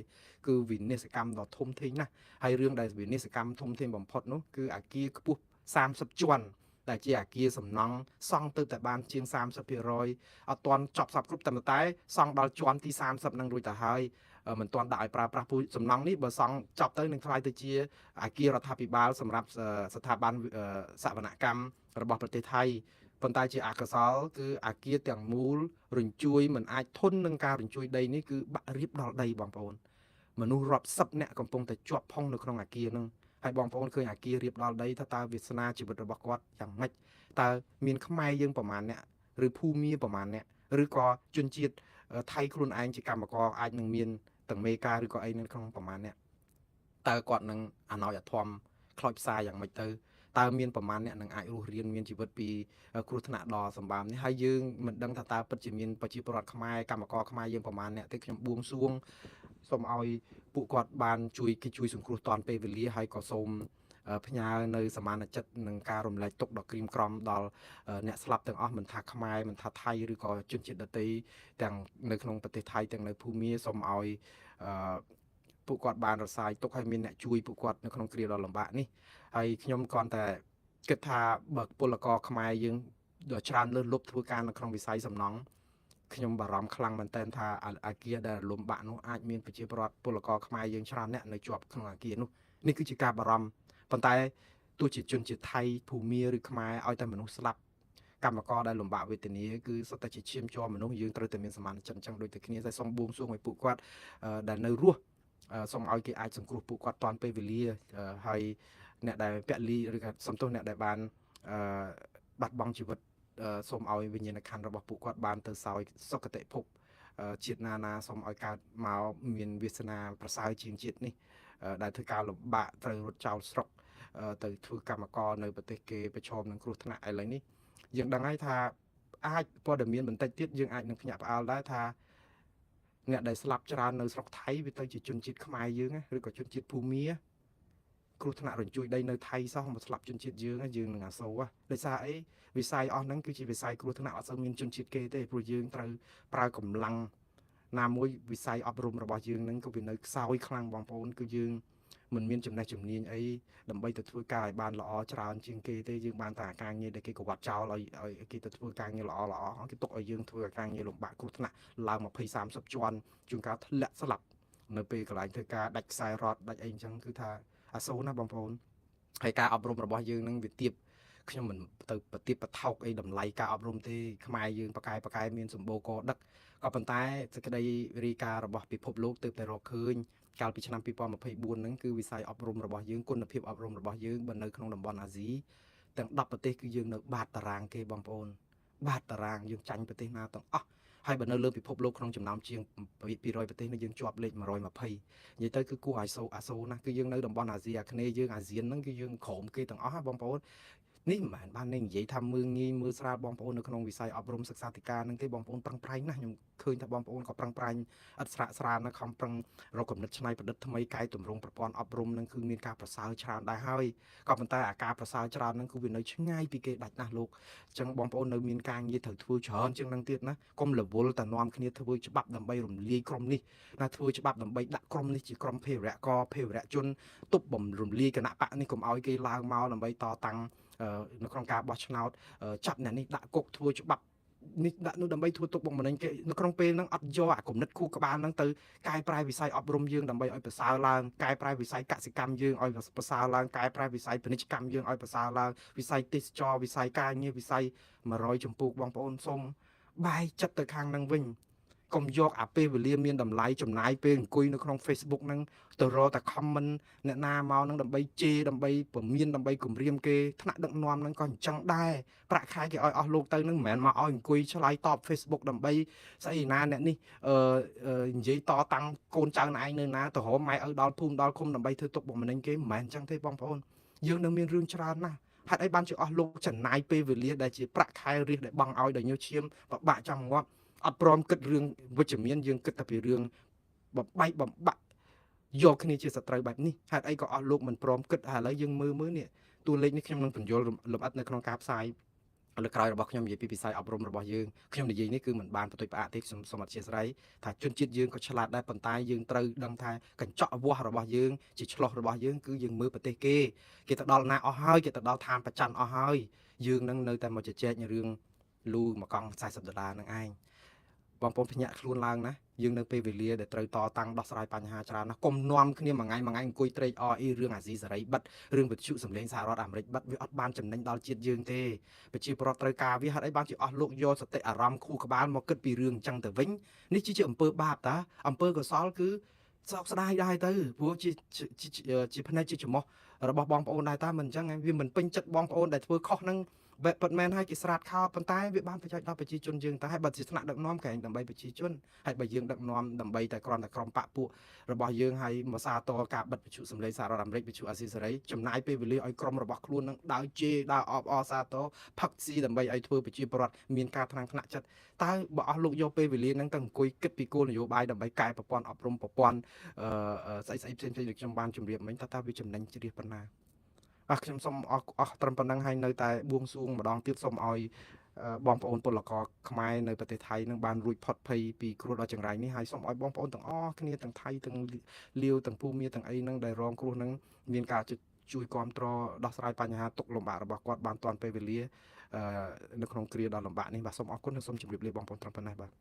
គឺវិនិស្សកម្មដ៏ធំធេងណាស់ហើយរឿងដែលវិនិស្សកម្មធំធេងបំផុតនោះគឺអាគារខ្ពស់30ជាន់ដែលជាអាគារសំណង់សង់ទៅតែបានជាង 30% អត់ទាន់ចប់សពគ្រប់តែសង់ដល់ជាន់ទី30នឹងរួចទៅហើយមិនទាន់ដាក់ឲ្យប្រើប្រាស់ពូជសំណង់នេះបើសង់ចប់ទៅនឹងខ្លាយទៅជាអាគាររដ្ឋាភិបាលសម្រាប់ស្ថាប័នសវនកម្មរបស់ប្រទេសថៃប៉ុន្តែជាអកុសលគឺអាគារទាំងមូលរញ្ជួយមិនអាចធន់នឹងការរញ្ជួយដីនេះគឺបាក់រៀបដល់ដីបងប្អូនមនុស្សរាប់សិបនាក់កំពុងតែជាប់ផុងនៅក្នុងអាគារហ្នឹងហើយបងប្អូនឃើញអាគាររៀបដល់ដីថាតើវាសនាជីវិតរបស់គាត់យ៉ាងម៉េចតើមានខ្មែរយើងប្រមាណអ្នកឬភូមាប្រមាណអ្នកឬក៏ជនជាតិថៃខ្លួនឯងជាកម្មករអាចនឹងមានទាំងមេការឬក៏អីនៅក្នុងប្រមាណអ្នកតើគាត់នឹងអណោចអធមខ្លោចផ្សាយ៉ាងម៉េចទៅតើមានប្រមាណអ្នកនឹងអាចរស់រានមានជីវិតពីគ្រោះថ្នាក់ដ៏សម្បើមនេះហើយយើងមិនដឹងថាតើពិតជាមានប្រជាពលរដ្ឋខ្មែរកម្មករខ្មែរយើងប្រមាណអ្នកទេខ្ញុំបួងសួងសូមឲ្យពួកគាត់បានជួយសង្គ្រោះតាន់ពេលវេលាហើយក៏សូមផ្ញើនៅសមានចិត្តនឹងការរំលែកទុក្ខដ៏ក្រៀមក្រំដល់អ្នកស្លាប់ទាំងអស់មិនថាខ្មែរមិនថាថៃឬក៏ជនជាតិដទៃទាំងនៅក្នុងប្រទេសថៃទាំងនៅភូមាសូមឲ្យពួកគាត់បានរសាយទុកឲ្យមានអ្នកជួយពួកគាត់នៅក្នុងគ្រាដ៏លំបាកនេះហើយខ្ញុំគ្រាន់តែគិតថាបើពលករខ្មែរយើងដ៏ច្រើនលើសលប់ធ្វើការនៅក្នុងវិស័យសំណង់ខ្ញុំបារម្ភខ្លាំងមែនទែនថាអាគារដែលរលំបាក់នោះអាចមានប្រជាពលរដ្ឋពលករខ្មែរយើងច្រើនអ្នកនៅជាប់ក្នុងអាគារនោះនេះគឺជាការបារម្ភប៉ុន្តែទោះជាជនជាតិថៃភូមាឬខ្មែរឲ្យតែមនុស្សស្លាប់កម្មករដែលលំបាកវេទនាគឺសុទ្ធតែជាឈាមជ័រមនុស្សយើងត្រូវតែមានសមានចិត្តអញ្ចឹងដូចតែគ្នាតែសូមបួងសួងឲ្យពួកគាត់ដែលនៅរស់សូមឲ្យគេអាចសង្គ្រោះពួកគាត់តាន់ពេលវេលាហើយអ្នកដែលពលីឬក៏សំទោសអ្នកដែលបានបាត់បង់ជីវិតសូមឲ្យវិញ្ញាណក្ខន្ធរបស់ពួកគាត់បានទៅសោយសុគតិភពជាតិណាសូមឲ្យកើតមកមានវាសនាប្រសើរជាងជាតិនេះដែលធ្វើការលំបាកត្រូវរត់ចោលស្រុកទៅធ្វើកម្មករនៅប្រទេសគេប្រឈមនឹងគ្រោះថ្នាក់ឥឡូវនេះយើងដឹងហើយថាអាចព័ត៌មានបន្តិចទៀតយើងអាចនឹងភ្ញាក់ផ្អើលដែរថាអ្នកដែលស្លាប់ច្រើននៅស្រុកថៃវាទៅជាជនជាតិខ្មែរយើងឬក៏ជនជាតិភូមាគ្រោះថ្នាក់រញ្ជួយដីនៅថៃសោះមកស្លាប់ជនជាតិយើងនឹងអាសូរដោយសារអីវិស័យអស់ហ្នឹងគឺជាវិស័យគ្រោះថ្នាក់អត់សូវមានជនជាតិគេទេព្រោះយើងត្រូវប្រើកម្លាំងណាមួយវិស័យអប់រំរបស់យើងហ្នឹងក៏វានៅខ្សោយខ្លាំងបងប្អូនគឺយើងមិនមានចំណេះជំនាញអីដើម្បីទៅធ្វើការឲ្យបានល្អច្រើនជាងគេទេយើងបានតែការងារដែលគេកវត្តចោលឲ្យគេទៅធ្វើការងារល្អគេទុកឲ្យយើងធ្វើការងារលំបាកគ្រោះថ្នាក់ឡើង20 30ជាន់ជួនកាលធ្លាក់ស្លាប់នៅពេលកន្លែងធ្វើការដាច់ខ្សែរ៉តដាច់អីអញ្ចឹងគឺថាអាសូរណាបងប្អូនហើយការអប់រំរបស់យើងនឹងវាទៀបខ្ញុំមិនទៅប្រទៀបប្រថោកអីតម្លៃការអប់រំទេខ្មែរយើងប្រកែមានសម្បូរកដឹកក៏ប៉ុន្តែសេចក្តីរាយការណ៍របស់ពិភពលោកទើបតែរកឃើញកាលពីឆ្នាំ2024ហ្នឹងគឺវិស័យអប់រំរបស់យើងគុណភាពអប់រំរបស់យើងបើនៅក្នុងតំបន់អាស៊ីទាំង10ប្រទេសគឺយើងនៅបាតតារាងគេបងប្អូនបាតតារាងយើងចាញ់ប្រទេសណាទាំងអស់ហើយបើនៅលើពិភពលោកក្នុងចំណោមជាង200ប្រទេសនេះយើងជាប់លេខ120និយាយទៅគឺគួរឲ្យអាសូរណាស់គឺយើងនៅតំបន់អាស៊ីអាគ្នេយ៍យើងអាស៊ានហ្នឹងគឺយើងក្រោមគេទាំងអស់បងប្អូននេះមិនមែនបាននិយាយថាមើងងាយមើលស្រាលបងប្អូននៅក្នុងវិស័យអប់រំសិក្សាធិការនឹងទេបងប្អូនប្រឹងប្រែងណាស់ខ្ញុំឃើញថាបងប្អូនក៏ប្រឹងប្រែងអត់ស្រាកស្រាលណាស់ខំប្រឹងរកគំនិតច្នៃប្រឌិតថ្មីកែតម្រង់ប្រព័ន្ធអប់រំនឹងគឺមានការប្រសើរច្រើនដែរហើយក៏ប៉ុន្តែអាការប្រសើរច្រើននឹងគឺវានៅឆ្ងាយពីគេដាច់ណាស់លោកអញ្ចឹងបងប្អូននៅមានការងារត្រូវធ្វើច្រើនជាងនឹងទៀតណាកុំរវល់តែនាំគ្នាធ្វើច្បាប់ដើម្បីរំលាយក្រុមនេះណាធ្វើច្បាប់ដើម្បីដាក់ក្រុមនេះជាក្រុមភេរវរៈជនទប់បំរំលាយគណៈបកនេះកុំឲ្យគេឡើងមកដើម្បីតតាំងនៅក្នុងការបោះឆ្នោតចាប់អ្នកនេះដាក់គុកធ្វើច្បាប់នេះដាក់នោះដើម្បីធ្វើទុកបុកម្នេញគេនៅក្នុងពេលហ្នឹងអត់យកអាគំនិតគូក្បាលហ្នឹងទៅកែប្រែវិស័យអប់រំយើងដើម្បីឲ្យប្រសើរឡើងកែប្រែវិស័យកសិកម្មយើងឲ្យប្រសើរឡើងកែប្រែវិស័យពាណិជ្ជកម្មយើងឲ្យប្រសើរឡើងវិស័យទេសចរវិស័យការងារវិស័យ100ចម្ពោះបងប្អូនសូមបែរចិត្តទៅខាងហ្នឹងវិញកុំយកអាពេលវេលាមានតម្លៃចំណាយពេលអង្គុយនៅក្នុង Facebook ហ្នឹងទៅរកតែ comment អ្នកណាមកហ្នឹងដើម្បីជេរដើម្បីពមៀនដើម្បីគំរាមគេថ្នាក់ដឹកនាំហ្នឹងក៏អញ្ចឹងដែរប្រាក់ខែគេឲ្យអស់លោកទៅហ្នឹងមិនមែនមកឲ្យអង្គុយឆ្លើយតប Facebook ដើម្បីស្អីណាអ្នកនេះនិយាយតតាំងកូនចៅណឯងនៅណាទៅរកម៉ែឪដល់ភូមិដល់ឃុំដើម្បីធ្វើទុកបុកម្នេញគេមិនមែនអញ្ចឹងទេបងប្អូនយើងនៅមានរឿងច្រើនណាស់ ហេតុអីបានជាអស់លោកចំណាយពេលវេលាដែលជាប្រាក់ខែរៀសដែលបង់ឲ្យដល់ញើសឈាមបបាក់ចាំងាប់អត់ព្រមគិតរឿងវិជ្ជមានយើងគិតតែពីរឿងបំបែកបំបាក់យកគ្នាជាសត្រូវបែបនេះហេតុអីក៏អស់លោកមិនព្រមគិតឥឡូវយើងមើលនេះតួលេខនេះខ្ញុំនឹងបញ្យល់លម្អិតនៅក្នុងការផ្សាយលើក្រោយរបស់ខ្ញុំនិយាយពីវិស័យអប់រំរបស់យើងខ្ញុំនិយាយនេះគឺមិនបានបន្ទុយផ្អាកទេសូមអធិស្ឋានថាជនជាតិយើងក៏ឆ្លាតដែរប៉ុន្តែយើងត្រូវដឹងថាកញ្ចក់វាស់របស់យើងជាឆ្លោះរបស់យើងគឺយើងមើលប្រទេសគេទៅដល់ណាអស់ហើយគេទៅដល់ឋានប្រច័ណ្ឌអស់ហើយយើងនឹងនៅតែមកជជែករឿងលូមួយកង់$40ហ្នឹងឯងបងប្អូនភ្ញាក់ខ្លួនឡើងណាយើងនៅពេលវេលាដែលត្រូវតតាំងដោះស្រាយបញ្ហាច្រើនណាស់កុំនាំគ្នាមួយថ្ងៃអង្គុយត្រេកអររឿងអាស៊ីសេរីបិទរឿងវិទ្យុសម្លេងសហរដ្ឋអាមេរិកបិទវាអត់បានចំណេញដល់ជាតិយើងទេប្រជាពលរដ្ឋត្រូវការវាហេតុអីបានជាអស់លោកយកសតិអារម្មណ៍ខួរក្បាលមកគិតពីរឿងអញ្ចឹងទៅវិញនេះជាអំពើបាបតាអំពើកុសលគឺសោកស្ដាយដែរទៅព្រោះជាផ្នែកជាច្រមុះរបស់បងប្អូនដែរតាមិនអញ្ចឹងវាមិនពេញចិត្តបងប្អូនដែលធ្វើខុសនឹងប៉ុន្មានហើយគេស្រាតខោប៉ុន្តែវាបានប្រយោជន៍ដល់ប្រជាជនយើងតែហើយបើជាថ្នាក់ដឹកនាំក្រែងដើម្បីប្រជាជនហើយបើយើងដឹកនាំដើម្បីតែគ្រាន់តែក្រុមបកពួករបស់យើងហើយមកសាទរការបិទវិទ្យុសម្លេងសហរដ្ឋអាមេរិកវិទ្យុអាស៊ីសេរីចំណាយពេលវេលាឲ្យក្រុមរបស់ខ្លួននឹងដើរជេរដើរអបអរសាទរផឹកស៊ីដើម្បីឲ្យធ្វើប្រជាពលរដ្ឋមានការថ្នាំងថ្នាក់ចិត្តតើបើអស់លោកយកពេលវេលាហ្នឹងទៅអង្គុយគិតពីគោលនយោបាយដើម្បីកែប្រព័ន្ធអប់រំប្រព័ន្ធស្អីផ្សេងៗដែលខ្ញុំបានជម្រាបមិញតើវាចំណេញជ្រះប៉ុណ្ណាខ្ញុំសូមអស់ត្រឹមប៉ុណ្្នឹងហើយនៅតែបួងសួងម្ដងទៀតសូមឲ្យបងប្អូនពលករខ្មែរនៅប្រទេសថៃនឹងបានរួចផុតភ័យពីគ្រោះដ៏ចង្រៃនេះហើយសូមឲ្យបងប្អូនទាំងអស់គ្នាទាំងថៃទាំងលាវទាំងភូមាទាំងអីហ្នឹងដែលរងគ្រោះហ្នឹងមានការជួយគ្រប់គ្រងដោះស្រាយបញ្ហាទុកលំបាករបស់គាត់បានទាន់ពេលវេលានៅក្នុងគ្រាដ៏លំបាកនេះបាទសូមអរគុណនិងសូមជម្រាបលាបងប្អូនត្រឹមប៉ុណ្ណេះបាទ